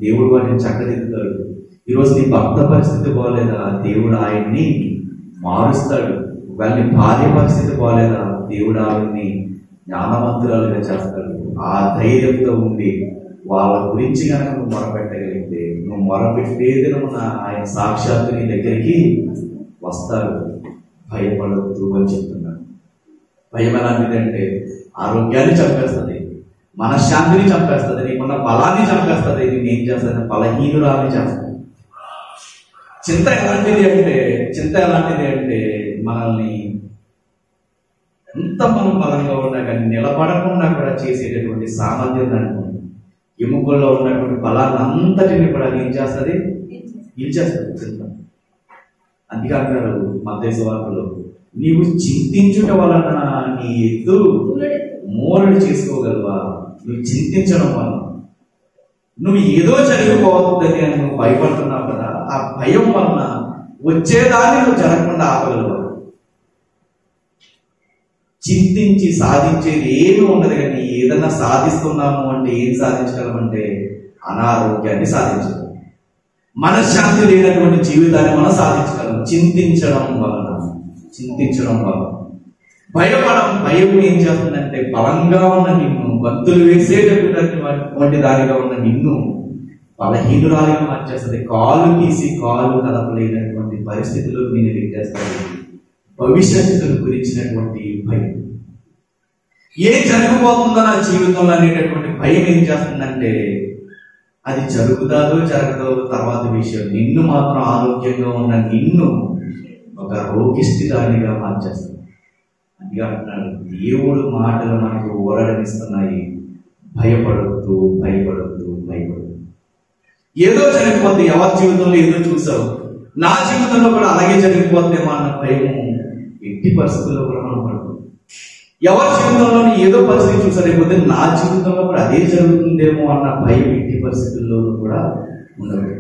దేవుడు వాటిని చక్కదిద్దుతాడు. ఈరోజు నీ భర్త పరిస్థితి బాగోలేదా? దేవుడు ఆయన్ని మారుస్తాడు. ఒకవేళ నీ భార్య పరిస్థితి బాగోలేదా? దేవుడు ఆవిడ్ని జ్ఞానవంతురాలుగా చేస్తాడు. ఆ ధైర్యంతో ఉండి వాళ్ళ గురించి కనుక నువ్వు మొరపెట్టగలిగితే, నువ్వు మొరపెట్టేది ఆయన సాక్షాత్తు నీ దగ్గరికి వస్తాడు. భయపడవద్దు అని చెప్తున్నాడు. భయం ఎలాంటిదంటే ఆరోగ్యాన్ని చంపేస్తుంది, మనశ్శాంతిని చంపేస్తుంది, నీకున్న బలాన్ని చంపేస్తుంది. నేను ఏం చేస్తుంది? బలహీనురాలని చేస్తుంది. చింత ఎలాంటిది అంటే మనల్ని ఎంత మనం బలంగా ఉన్నా కానీ నిలబడకుండా కూడా చేసేటటువంటి సామర్థ్యం దానికి ఉంది. ఎముకల్లో ఉన్నటువంటి బలాన్ని అంతటిని కూడా ఏం చేస్తుంది? ఇల్చేస్తుంది చింత. అందుకే అంటారు మత్తయి సువార్తలో, నీవు చింతించుట వలన నీ ఎత్తు మూరడు చేసుకోగలవా? నువ్వు చింతించడం వలన నువ్వు ఏదో జరిగిపోతుందని అని నువ్వు భయపడుతున్నావు కదా, ఆ భయం వలన వచ్చేదాన్ని నువ్వు జరగకుండా ఆపగలవా? చింతించి సాధించేది ఏమీ ఉండదు. కానీ ఏదన్నా సాధిస్తున్నాము అంటే ఏం సాధించగలమంటే అనారోగ్యాన్ని సాధించగలం, మనశ్శాంతి లేనటువంటి జీవితాన్ని మనం సాధించగలం చింతించడం వలన. భయం ఏం చేస్తుందంటే బలంగా ఉన్న నిన్ను, గంతులు వేసేటటువంటి దానిగా ఉన్న నిన్ను బలహీనురాలుగా మార్చేస్తుంది. కాలు తీసి కాలు కదపలేనటువంటి పరిస్థితుల్లో నేను పెట్టేస్తాను. భవిష్యత్తును గురించినటువంటి భయం, ఏం జరగబోతుందో నా జీవితంలో అనేటటువంటి భయం ఏం చేస్తుందంటే అది జరుగుతాదో జరగదో తర్వాత విషయం. నిన్ను మాత్రం ఆరోగ్యంగా ఉన్న నిన్ను ఒక రోగిష్టిదానిగా మార్చేస్తుంది. అందుకే అంటున్నాడు, దేవుడు మాటలు మనకు ఊరడనిస్తున్నాయి. భయపడొద్దు. ఏదో జరిగిపోతే, ఎవరి జీవితంలో ఏదో చూసావు, నా జీవితంలో కూడా అలాగే జరిగిపోతేమో అన్న భయము ఎట్టి పరిస్థితుల్లో కూడా మనం పడుతుంది. ఎవరి జీవితంలో ఏదో పరిస్థితి చూసారైపోతే నా జీవితంలో కూడా అదే జరుగుతుందేమో అన్న భయం ఎట్టి పరిస్థితుల్లో కూడా ఉండదు.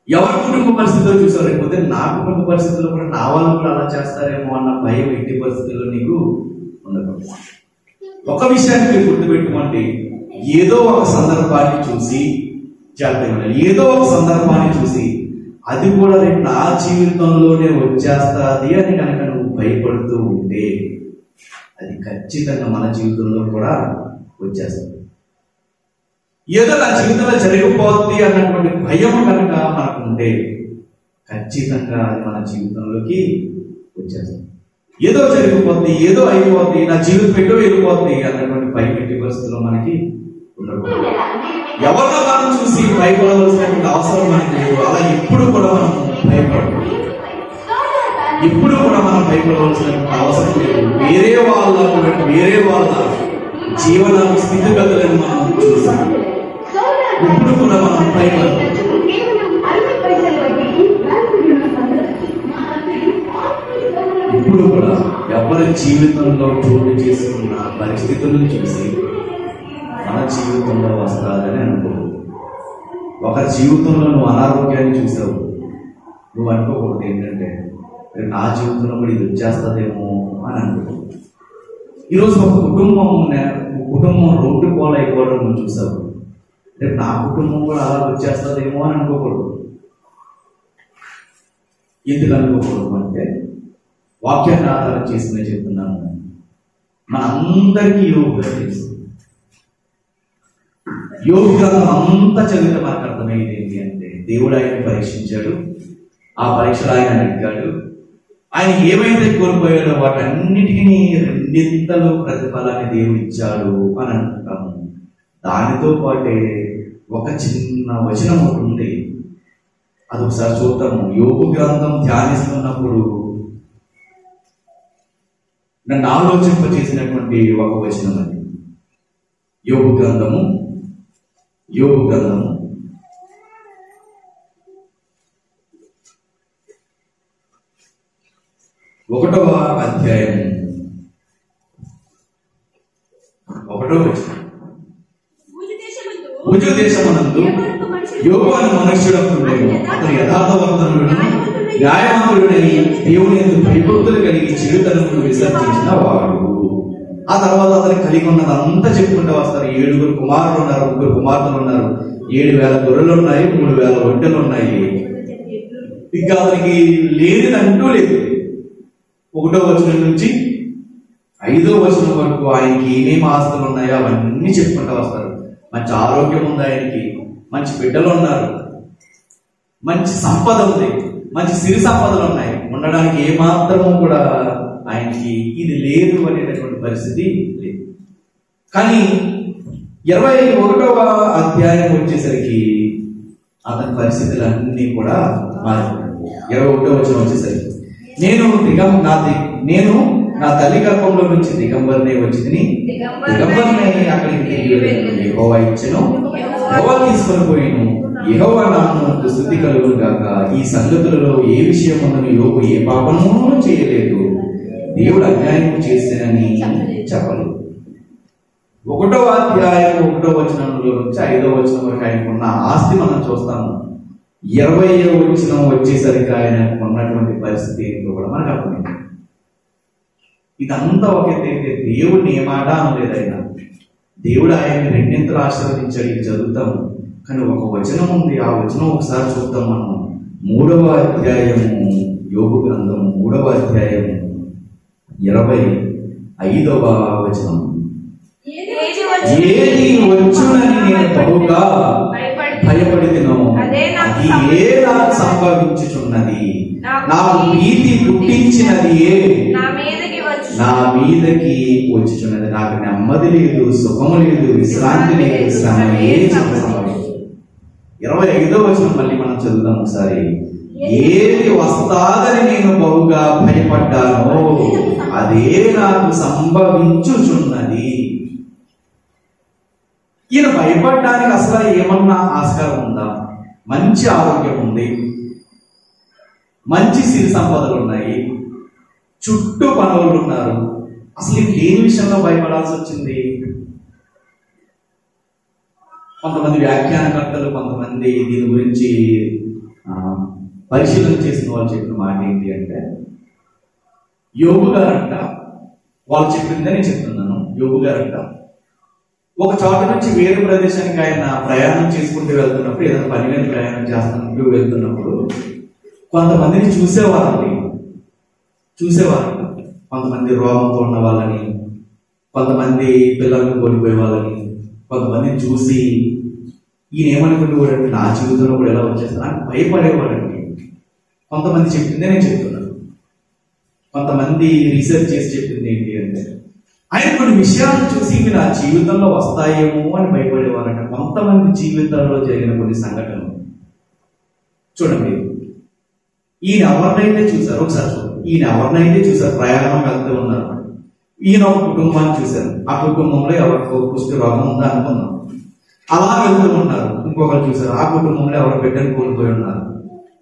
ఎవరి కుటుంబ పరిస్థితుల్లో చూసారైపోతే నా కుటుంబ పరిస్థితుల్లో కూడా నా వాళ్ళు కూడా అలా చేస్తారేమో అన్న భయం ఎట్టి పరిస్థితుల్లో నీకు ఉండదు. ఒక విషయాన్ని మీరు గుర్తుపెట్టుకోండి, ఏదో ఒక సందర్భాన్ని చూసి అది కూడా రేపు నా జీవితంలోనే వచ్చేస్తుంది అని కనుక నువ్వు భయపడుతూ ఉంటే అది ఖచ్చితంగా మన జీవితంలో కూడా వచ్చేస్తుంది. ఏదో నా జీవితంలో జరిగిపోతుంది అన్నటువంటి భయం కనుక మనకు ఉంటే ఖచ్చితంగా అది మన జీవితంలోకి వచ్చేస్తుంది. ఏదో జరిగిపోతుంది, ఏదో అయిపోతుంది, నా జీవితం ఎటో వెళ్ళిపోతుంది అన్నటువంటి భయం ఎట్టి పరిస్థితుల్లో మనకి ఉండకూడదు. ఎవరినో మనం చూసి భయపడవలసినటువంటి అవసరం మనకి లేదు. అలా ఎప్పుడు కూడా మనం భయపడకూడదు. భయపడవలసినటువంటి అవసరం లేదు. వేరే వాళ్ళ జీవన స్థితిగతులను మనం చూసాం. ఇప్పుడు కూడా మనం భయపడకూడదు. ఇప్పుడు కూడా ఎవరి జీవితంలో చోటు చేసుకున్న పరిస్థితులను చూసి మన జీవితంలో వస్తాదని అనుకోకూడదు. ఒకరి జీవితంలో నువ్వు అనారోగ్యాన్ని చూసావు, నువ్వు అనుకోకూడదు ఏంటంటే నా జీవితంలో కూడా ఇది వచ్చేస్తుందేమో అని అనుకో. ఈరోజు ఒక కుటుంబం రోడ్డు పోలు అయిపోవడం నువ్వు చూసావు. రేపు నా కుటుంబం కూడా అలా వచ్చేస్తుందేమో అని అనుకోకూడదు. ఎందుకు అనుకోకూడదు అంటే వాక్యాన్ని ఆధారం చేసుకునే చెప్తున్నాను. మనందరికీ యోగు తెలుసు. యోగు గ్రంథం అంతా చదివితే మనకు అర్థమయ్యేది ఏంటి అంటే దేవుడు ఆయన పరీక్షించాడు. ఆ పరీక్షలు ఆయన అడిగాడు. ఆయన ఏమైతే కోల్పోయాడో వాటన్నిటికీ రెండింతలు ప్రతిఫలాన్ని దేవుడు ఇచ్చాడు అని అనుకుంటాము. దానితో పాటే ఒక చిన్న వచనం ఒకటి ఉంది, అది ఒకసారి చూద్దాము. యోగు గ్రంథం ధ్యానిస్తున్నప్పుడు నన్ను ఆలోచింపచేసినటువంటి ఒక వచనం అది. యోగు గ్రంథము 1వ అధ్యాయం 1వ వచనం. భుజ దేశమునందు యోగు అను మనుష్యుడు అతను యథార్థవంతుడు న్యాయవంతుడై దేవుని యందు భయభక్తులు కలిగి చెడుతనమును విసర్జించిన వాడు. ఆ తర్వాత అతను కలిగి ఉన్నదంతా చెప్పుకుంటూ వస్తారు. 7 కుమారులు ఉన్నారు, 3 కుమార్తెలు ఉన్నారు, 7,000 గొర్రెలు ఉన్నాయి, 3,000 ఒంటెలు ఉన్నాయి. ఇంకా అతనికి లేనిదంటూ లేదు. 1వ వచనం నుంచి 5వ వచనం వరకు ఆయనకి ఏమేమి ఆస్తులు ఉన్నాయో అవన్నీ చెప్పుకుంటూ వస్తారు. మంచి ఆరోగ్యం ఉంది ఆయనకి, మంచి బిడ్డలు ఉన్నారు, మంచి సంపద ఉంది, మంచి సిరి సంపదలు ఉన్నాయి. ఉండడానికి ఏమాత్రము కూడా ఆయనకి ఇది లేదు అనేటటువంటి పరిస్థితి లేదు. కానీ 21వ అధ్యాయం వచ్చేసరికి అతని పరిస్థితులన్నీ కూడా మారిపోయాయి. 21వ వచనం వచ్చేసరికి నేను నా తల్లి గర్భంలో నుంచి దిగంబరినే వచ్చింది, దిగంబరినే అక్కడికి తిరిగి యెహోవా ఇచ్చెను, యెహోవా తీసుకొని పోయిను, యెహోవా నామమునకు స్తుతి కలుగును గాక. ఈ సంగతులలో ఏ విషయమును యోగు ఏ పాపము చేయలేదు, దేవుడు అన్యాయం చేశానని చెప్పలేదు. 1వ అధ్యాయం 1వ వచనంలో నుంచి 5వ వచనం వరకు ఆయనకున్న ఆస్తి మనం చూస్తాము. 20వ వచనం వచ్చేసరికి ఆయన ఉన్నటువంటి పరిస్థితి ఏంటో కూడా మనకు అర్థమైంది. ఇదంతా ఒక ఎత్తైతే దేవుడిని ఏమాట అనలేదు ఆయన. దేవుడు ఆయన్ని రెండింతలు ఆశీర్వదించాడు. ఇది చదువుతాము. కానీ ఒక వచనం ఉంది, ఆ వచనం ఒకసారి చూద్దాం మనం. 3వ అధ్యాయము యోగు గ్రంథం 3వ అధ్యాయము 25వ వచనం. ఏది వచ్చునని నేను బహుగా భయపడితినో అది ఏ నాకు సంభవించుచున్నది, నాకు భీతి పుట్టించినది ఏ నా మీదకి వచ్చుచున్నది. నాకు నెమ్మది లేదు, సుఖము లేదు, విశ్రాంతి లేదు, శ్రమ ఏ సంభవించు. 25వ వచనం మళ్ళీ మనం చదువుదాం ఒకసారి. ఏది వస్తాదని నేను బహుగా భయపడ్డానో అదే నాకు సంభవించుచున్నది. ఈయన భయపడడానికి అసలు ఏమన్నా ఆస్కారం ఉందా? మంచి ఆరోగ్యం ఉంది, మంచి సిరి సంపదలు ఉన్నాయి, చుట్టూ పనులు ఉన్నారు. అసలు దేని విషయంలో భయపడాల్సి వచ్చింది? కొంతమంది వ్యాఖ్యానకర్తలు, కొంతమంది దీని గురించి పరిశీలన చేసిన వాళ్ళు చెప్పిన మాట ఏంటి అంటే, యోగు గారంట, వాళ్ళు చెప్పిందే నేను చెప్తున్నాను. యోగు గారంట ఒక చోట నుంచి వేరే ప్రదేశానికి ఆయన ప్రయాణం చేసుకుంటూ వెళ్తున్నప్పుడు, ఏదైనా పని మీద ప్రయాణం చేస్తున్నట్టు వెళ్తున్నప్పుడు కొంతమందిని చూసేవారంట. కొంతమంది రోగంతో ఉన్న వాళ్ళని, కొంతమంది పిల్లలకు కోల్పోయే వాళ్ళని, కొంతమందిని చూసి ఈయన ఏమనుకునేవాడంటే నా జీవితంలో కూడా ఎలా వచ్చేస్తాను అని భయపడేవాడండి. కొంతమంది చెప్పిందే నేను చెప్తున్నాను. కొంతమంది రీసెర్చ్ చేసి చెప్పింది ఏంటి అంటే, ఆయన కొన్ని విషయాలను చూసి ఇవి నా జీవితంలో వస్తాయేమో అని భయపడేవారంట. కొంతమంది జీవితాల్లో జరిగిన కొన్ని సంఘటనలు చూడండి. ఈయన ఎవరినైతే చూశారు, ఒకసారి చూడండి. ఈయన ఎవరినైతే చూశారు, ప్రయాణం వెళ్తూ ఉన్నారు. ఈయన ఒక కుటుంబాన్ని చూశారు. ఆ కుటుంబంలో ఎవరికో కుష్టి రోగం ఉందా అనుకున్నాం. అలా వెళ్తూ ఉన్నారు. ఇంకొకరు చూశారు, ఆ కుటుంబంలో ఎవరు బిడ్డను కోల్పోయి ఉన్నారు.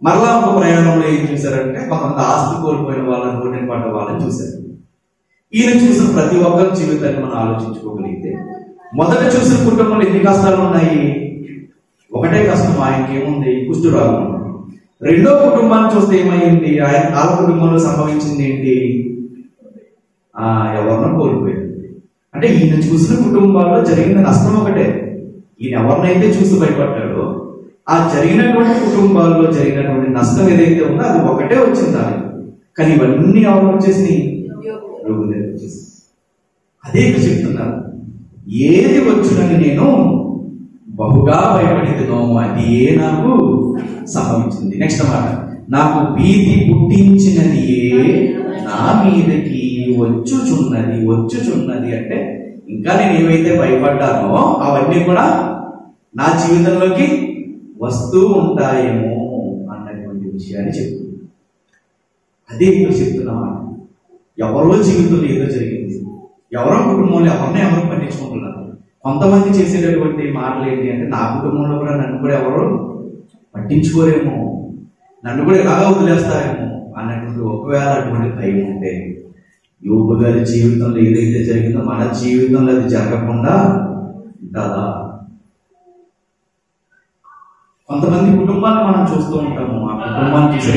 మరలా ఒక ప్రయాణంలో ఏం చూశారంటే, కొంతమంది ఆస్తి కోల్పోయిన వాళ్ళని, రోడ్డుని పడ్డ వాళ్ళని చూశారు. ఈయన చూసిన ప్రతి ఒక్కరి జీవితాన్ని మనం ఆలోచించుకోగలిగితే, మొదట చూసిన కుటుంబంలో ఎన్ని కష్టాలు ఉన్నాయి? ఒకటే కష్టం. ఆయనకి ఏముంది? కుష్టి రోగం. రెండో కుటుంబాన్ని చూస్తే ఏమైంది? వాళ్ళ కుటుంబంలో సంభవించింది ఏంటి? ఎవరినో కోల్పోయారు. అంటే ఈయన చూసిన కుటుంబాల్లో జరిగిన నష్టం ఒకటే. ఈయన ఎవరినైతే చూసి భయపడ్డాడో ఆ జరిగినటువంటి కుటుంబాల్లో జరిగినటువంటి నష్టం ఏదైతే ఉందో అది ఒకటే వచ్చింది దానికి. కానీ ఇవన్నీ ఎవరు వచ్చేసినాయి? వచ్చేసి అదే చెప్తున్నారు, ఏది వచ్చునని నేను బహుగా భయపడినో అది ఏ నాకు సంభవించింది. నెక్స్ట్ మాట, నాకు భీతి పుట్టించినది ఏ నా మీదకి వచ్చుచున్నది అంటే ఇంకా నేను ఏవైతే భయపడ్డానో అవన్నీ కూడా నా జీవితంలోకి వస్తూ ఉంటాయేమో అన్నటువంటి విషయాన్ని చెప్తుంది. అదే ఇక్కడ చెప్తున్నామా, ఎవరో జీవితంలో ఏదో జరిగింది, ఎవరో కుటుంబంలో ఎవరు పట్టించుకుంటున్నారు. కొంతమంది చేసేటటువంటి మాటలు ఏంటి అంటే, నా కుటుంబంలో కూడా నన్ను కూడా ఎవరు పట్టించుకోరేమో, నన్ను కూడా ఎలాగా వదిలేస్తారేమో అన్నటువంటి ఒకవేళ అటువంటి భయం ఉంటే యోబు గారి జీవితంలో ఏదైతే జరిగిందో మన జీవితంలో అది జరగకుండా ఉంటుందా? కొంతమంది కుటుంబాన్ని మనం చూస్తూ ఉంటాము. ఆ కుటుంబాన్ని చూసే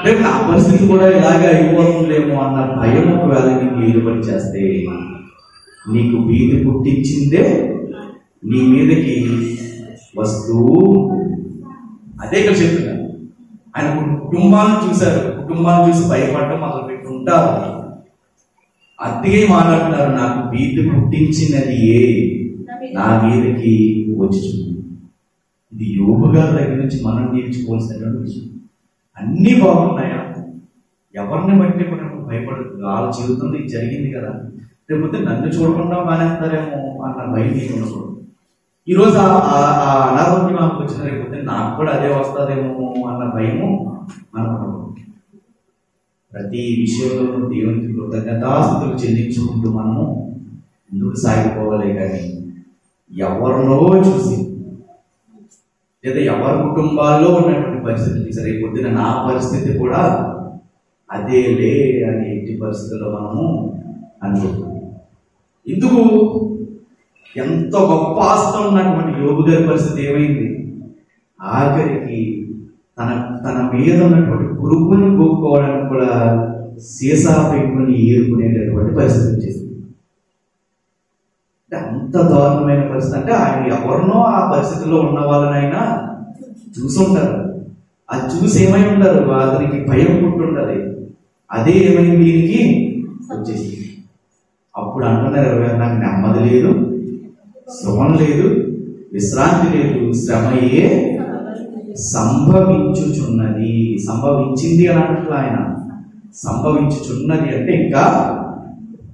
రేపు నా పరిస్థితి కూడా ఇలాగే అయిపోతుందేమో అన్న భయం ఒకవేళ నీకు ఏలుబడి చేస్తే నీకు భీతి పుట్టించిందే నీ మీదకి వస్తూ. అదే ఇక్కడ చెప్తున్నారు, ఆయన కుటుంబాన్ని చూశారు, కుటుంబాన్ని చూసి భయపడటం మొదలు పెట్టుకుంటారు. అతిగా మాట్లాడుతున్నారు, నాకు భీతి పుట్టించినది ఏ నా మీదకి వచ్చి. ఇది యోబు గారి దగ్గర నుంచి మనం నేర్చుకోవాల్సినటువంటి విషయం. అన్నీ బాగున్నాయా? ఎవరిని బట్టి కూడా భయపడదు. వాళ్ళ జీవితంలో ఇది జరిగింది కదా, లేకపోతే నన్ను చూడకుండా మానేస్తారేమో అన్న భయం నీకు ఉండకూడదు. ఈరోజు ఆ అనారోగ్యం నాకు వచ్చిన, లేకపోతే నాకు కూడా అదే వస్తుందేమో అన్న భయము మనకు ఉండకూడదు. ప్రతి విషయంలో దేవునికి కృతజ్ఞతాస్తుతులు చెల్లించుకుంటూ మనము ముందుకు సాగిపోవాలి. కానీ ఎవరినో చూసి లేదా ఎవరి కుటుంబాల్లో ఉన్నటువంటి పరిస్థితి చూసి రేపు పొద్దున నా పరిస్థితి కూడా అదేలే అనే ఎట్టి పరిస్థితుల్లో మనము అనుకుంటున్నాం. ఇందుకు ఎంతో గొప్ప ఆస్తి ఉన్నటువంటి యోబు గారి పరిస్థితి ఏమైంది? ఆఖరికి తన మీద ఉన్నటువంటి పురుగుని గోక్కోవడానికి కూడా సీసా పెట్టుకుని ఏరుకునేటటువంటి పరిస్థితి వచ్చేసింది. అంత దారుణమైన పరిస్థితి. అంటే ఆయన ఎవరినో ఆ పరిస్థితిలో ఉన్న వాళ్ళనైనా చూసుంటారు. అది చూసి ఏమై ఉంటారు, అతనికి భయం పుట్టుంటది. అదే ఏమైంది, దీనికి వచ్చేసింది. అప్పుడు అంటున్నారు, నాకు నెమ్మది లేదు, శ్రమం లేదు, విశ్రాంతి లేదు, శ్రమయే సంభవించుచున్నది. సంభవించింది అని అంటున్నా ఆయన. సంభవించుచున్నది అంటే ఇంకా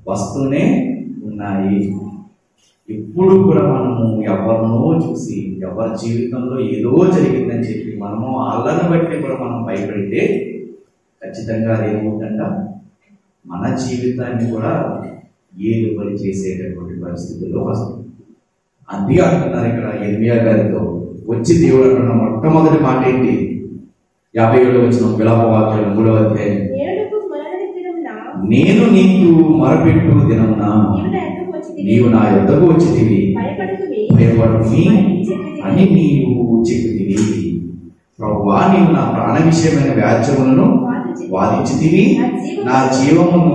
వస్తూనే ఉన్నాయి. ఎప్పుడు కూడా మనము ఎవరినో చూసి ఎవరి జీవితంలో ఏదో జరిగిందని చెప్పి మనము వాళ్ళని బట్టి కూడా మనం భయపడితే ఖచ్చితంగా అదేమవుతుందంట, మన జీవితాన్ని కూడా ఏలుబడి చేసేటటువంటి పరిస్థితుల్లో వస్తుంది. అందుకే అంటున్నారు ఇక్కడ ఇర్మియా గారితో వచ్చి దేవుడు అంటున్న మొట్టమొదటి మాట ఏంటి? 57 వచ్చిన విలాపవాక్యం 3వ అధ్యాయం, నేను నీకు మొరపెట్టు దినమున నీవు నా యొద్దకు వచ్చితివి, భయపడుకుని అని నీవు చెప్పితివి. ప్రభువా, నీవు నా ప్రాణ విషయమైన వ్యాజ్యములను వాదించితివి, నా జీవమును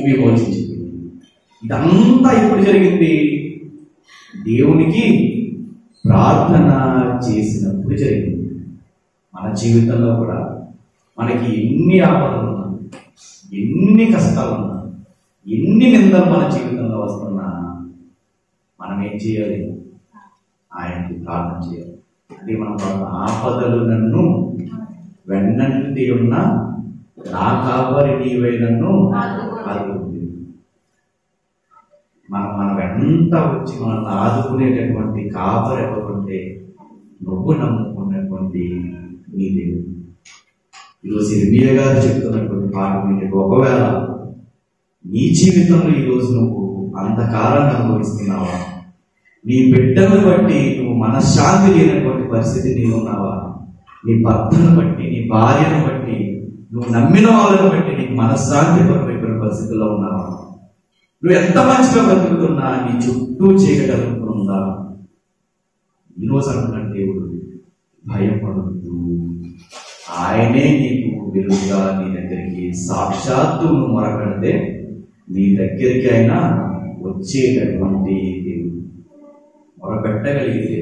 విమోచించితివి. ఇదంతా ఎప్పుడు జరిగింది? దేవునికి ప్రార్థన చేసినప్పుడు జరిగింది. మన జీవితంలో కూడా మనకి ఎన్ని ఆపదలు ఉన్నా, ఎన్ని కష్టాలు ఉన్నా, ఎన్ని నిందలు మన జీవితంలో వస్తున్నా మనం ఏం చేయాలి? ఆయనకి ప్రార్థన చేయాలి. అది మనం ఆపదలు నన్ను వెన్నంటి ఉన్న నా కాపరి నీవై నన్ను ఆదుకుంది. మన వెంట వచ్చి మనల్ని ఆదుకునేటటువంటి కాపరి ఎవరుంటే నువ్వు నమ్ముకున్నటువంటి నీ దేవుడు. ఈరోజు ఇర్మియా గారు చెప్తున్నటువంటి పాట మీద ఒకవేళ నీ జీవితంలో ఈరోజు నువ్వు అంధకారాన్ని అనుభవిస్తున్నావా? నీ బిడ్డను బట్టి నువ్వు మనశ్శాంతి లేనటువంటి పరిస్థితి నీవు ఉన్నావా? నీ భర్తను బట్టి, నీ భార్యను బట్టి, నువ్వు నమ్మిన వాళ్ళని బట్టి నీకు మనశ్శాంతి పడిపోయిన పరిస్థితుల్లో ఉన్నావా? నువ్వు ఎంత మంచిగా బ్రతుకుతున్నా నీ చుట్టూ చేయగలుగుతుందా? ఈరోజు అంటున్నాడు దేవుడు, భయపడద్దు, ఆయనే నీకు విలువగా నీ దగ్గరికి సాక్షాత్తు నువ్వు మొరపెడితే నీ దగ్గరికి అయినా వచ్చేటటువంటి దేవుడు. మొరపెట్టగలిగితే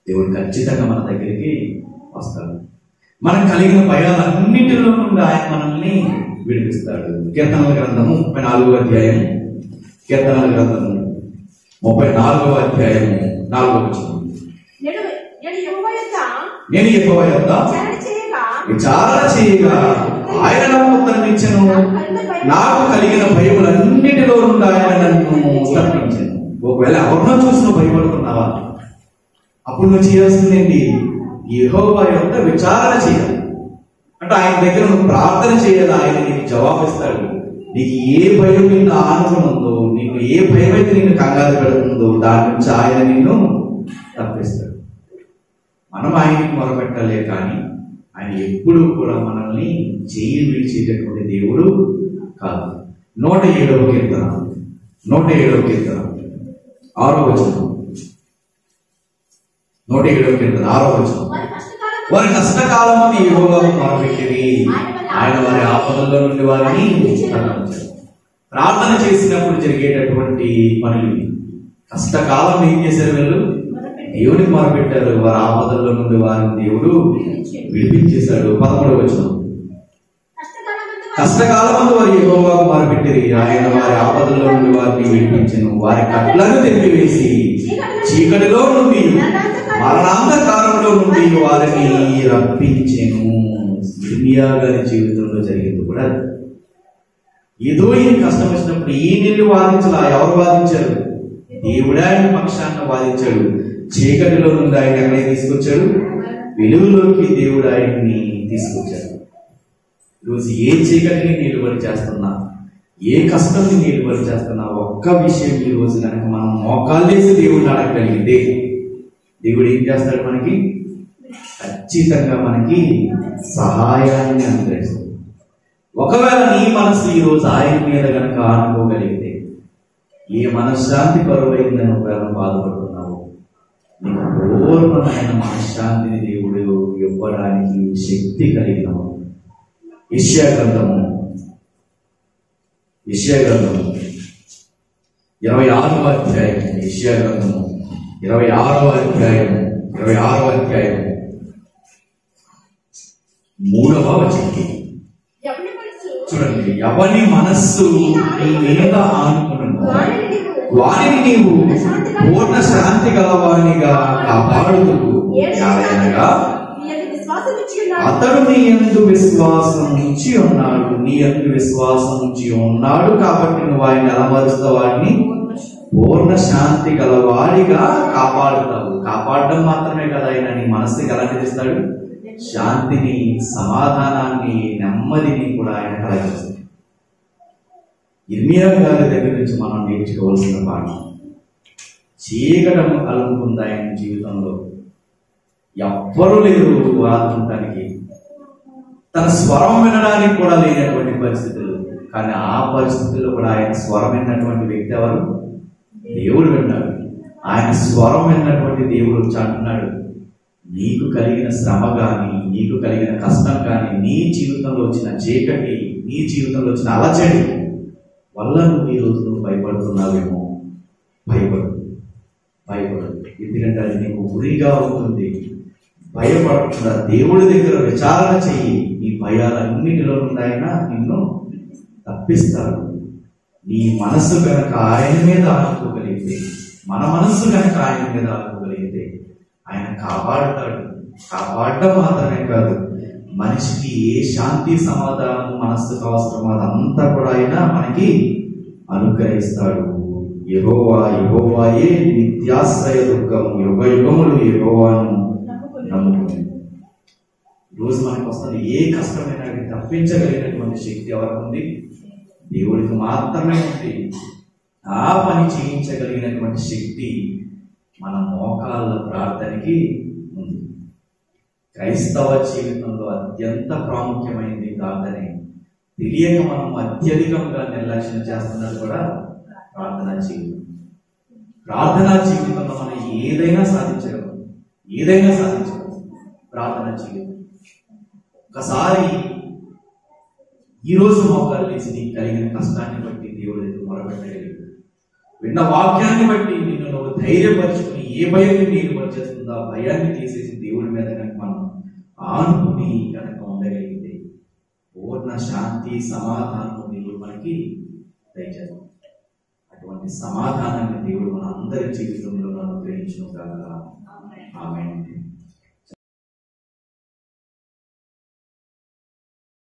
దేవుడు ఖచ్చితంగా మన దగ్గరికి వస్తాడు. మనకు కలిగిన భయాలన్నింటిలో నుండి ఆయన మనల్ని విడిపిస్తాడు. కీర్తనల గ్రంథము 34వ అధ్యాయం, కీర్తనల గ్రంథము 34వ అధ్యాయం 4వ వచనం. నేను యెహోవా యొద్ద విచారణ చేయగా ఆయన నాకు ఉత్తరం ఇచ్చెను. నాకు కలిగిన భయములన్నిటిలో నుండి ఆయన నన్ను తప్పించెను. ఒకవేళ ఎవరినో చూసి నువ్వు భయపడుతున్నావా, అప్పుడు నువ్వు చేయాల్సింది ఏంటి? యెహోవా యొద్ద విచారణ చేయాలి. అంటే ఆయన దగ్గర నువ్వు ప్రార్థన చేయాలి. ఆయన నీకు జవాబిస్తాడు. నీకు ఏ భయం నిన్ను ఆనుకుని ఉందో, నీకు ఏ భయం అయితే నిన్ను కంగారు పెడుతుందో దాని నుంచి ఆయన నిన్ను తప్పిస్తాడు. మనం ఆయనకి మొరపెట్టాలే కానీ ఆయన ఎప్పుడూ కూడా మనల్ని చెయ్యి విడిచేటటువంటి దేవుడు కాదు. 107వ కీర్తన 6వ వచనం. 107వ కీర్తన 6వ వచనం. వారి కష్టకాలమని యెహోవాకు మొరపెట్టిరి, ఆయన వారి ఆపదల్లో నుండి వారిని తప్పించాడు. ప్రార్థన చేసినప్పుడు జరిగేటటువంటి పనులు. కష్టకాలం ఏం చేశారు? వీళ్ళు దేవునికి మొరపెట్టారు. వారి ఆపదల్లో నుండి వారిని దేవుడు విడిపించేశాడు. 11వ వచనం. కష్టకాలమందు వారి యెహోవాకు మొరపెట్టిరి, ఆయన వారి ఆపదల్లో నుండి వారిని విడిపించెను. వారి కట్లను తెంపివేసి చీకటిలో నుండి మరణాంధకారంలో నుండి వారిని రప్పించెను. ఇర్మియా గారి జీవితంలో జరిగింది కూడా. ఏదో ఈయన కష్టం వచ్చినప్పుడు ఈయనెళ్ళి వాదించలా. ఎవరు వాదించారు? దేవుడే ఆయన పక్షాన్ని వాదించాడు. చీకటిలో నుండి ఆయన ఎక్కడికి తీసుకొచ్చాడు? వెలుగులోకి దేవుడు ఆయన్ని తీసుకొచ్చాడు. ఈరోజు ఏ చీకటిని నిలుబడి చేస్తున్నా, ఏ కష్టాన్ని నిలుబడి చేస్తున్నా, ఒక్క విషయం ఈ రోజు కనుక మనం మోకాళ్ళేసి దేవుడిని అడగగలిగితే దేవుడు ఏం చేస్తాడు? మనకి ఖచ్చితంగా మనకి సహాయాన్ని అనుగ్రహిస్తాడు. ఒకవేళ నీ మనసు ఈ రోజు ఆయన మీద కనుక ఆనుకోగలిగితే, ఏ మనశ్శాంతి కరువైందని ఒకవేళ బాధపడుతున్నావు, నీకు పూర్ణమైన మనశ్శాంతిని దేవుడు ఇవ్వడానికి శక్తి కలిగిన యెషయా గ్రంథము 26వ అధ్యాయం. యెషయా గ్రంథము 26వ అధ్యాయం 3వ వచనం చూడండి. ఎవని మనస్సు నీ మీద ఆనుకున్నదో వారిని నీవు పూర్ణ శాంతి గలవానిగా కాపాడుదువు. యాదనగా అతడు నీ యందు విశ్వాసం ఉంచి ఉన్నాడు. నీ యందు విశ్వాసం ఉంచి ఉన్నాడు కాబట్టి నువ్వు ఆయన అలమరుస్తావు, వాడిని పూర్ణ శాంతి గలవాడిగా కాపాడుతావు. కాపాడడం మాత్రమే కదా ఆయన నీ మనస్సుకి ఎలా తెలుస్తాడు? శాంతిని, సమాధానాన్ని, నెమ్మదిని కూడా ఆయన కలగజేస్తాడు. ఇర్మియా గారి దగ్గర నుంచి మనం నేర్చుకోవాల్సిన పాఠం, చీకటం అలుముకుంది ఆయన జీవితంలో. ఎవ్వరూ లేరు వాదుకుంటానికి, తన స్వరం వినడానికి కూడా లేనటువంటి పరిస్థితులు. కానీ ఆ పరిస్థితుల్లో కూడా ఆయన స్వరం విన్నటువంటి వ్యక్తి ఎవరు? దేవుడు విన్నాడు. ఆయన స్వరం విన్నటువంటి దేవుడు వచ్చి అంటున్నాడు, నీకు కలిగిన శ్రమ కానీ, నీకు కలిగిన కష్టం కానీ, నీ జీవితంలో వచ్చిన చీకటి, నీ జీవితంలో వచ్చిన అలచడి వల్ల నువ్వు ఈ రోజు నువ్వు భయపడుతున్నావేమో, భయపడు. ఎందుకంటే అది నీకు ఉరిగా ఉంటుంది. భయపడకుండా దేవుడి దగ్గర విచారణ చెయ్యి. నీ భయాలన్నిటిలో నుండి ఆయన నిన్ను తప్పిస్తాడు. నీ మనస్సు కనుక ఆయన మీద ఆనుకోగలిగితే, మన మనస్సు కనుక ఆయన మీద ఆనుకోగలిగితే ఆయన కాపాడుతాడు. కాపాడటం మాత్రమే కాదు, మనిషికి ఏ శాంతి సమాధానం మనస్సుకు అవసరమో అదంతా కూడా ఆయన మనకి అనుగ్రహిస్తాడు. యెహోవాయే నిత్యాశ్రయ దుర్గము, యుగ యుగములు యెహోవాను నమ్ముకుని. రోజు మనకు వస్తున్న ఏ కష్టమైనా తప్పించగలిగినటువంటి శక్తి ఎవరికి ఉంది? దేవుడికి మాత్రమే ఉంది. ఆ పని చేయించగలిగినటువంటి శక్తి మన మోకాళ్ళ ప్రార్థనకి ఉంది. క్రైస్తవ జీవితంలో అత్యంత ప్రాముఖ్యమైనది ప్రార్థనే. తెలియక మనం అత్యధికంగా నిర్లక్ష్యం చేస్తున్నది కూడా ప్రార్థనా జీవితం. ప్రార్థనా జీవితంలో మనం ఏదైనా సాధించగలం. ప్రార్థనా జీవితం ఒకసారి ఈరోజు మోకాలు వేసి నీకు కలిగిన కష్టాన్ని బట్టి దేవుడు ఎదురు మొరపెట్టగలిగాడు. విన్న వాక్యాన్ని బట్టి నిన్ను నువ్వు ధైర్యపరుచుకుని ఏ భయం నీరు వచ్చేస్తుందో ఆ భయాన్ని తీసేసి దేవుడి మీద కనుక మనం ఆనుకుని కనుక ఉండగలిగితే పూర్ణ శాంతి సమాధానం దేవుడు మనకి దయచేద్దాం. అటువంటి సమాధానాన్ని దేవుడు మన అందరి జీవితంలో అనుగ్రహించును కాక.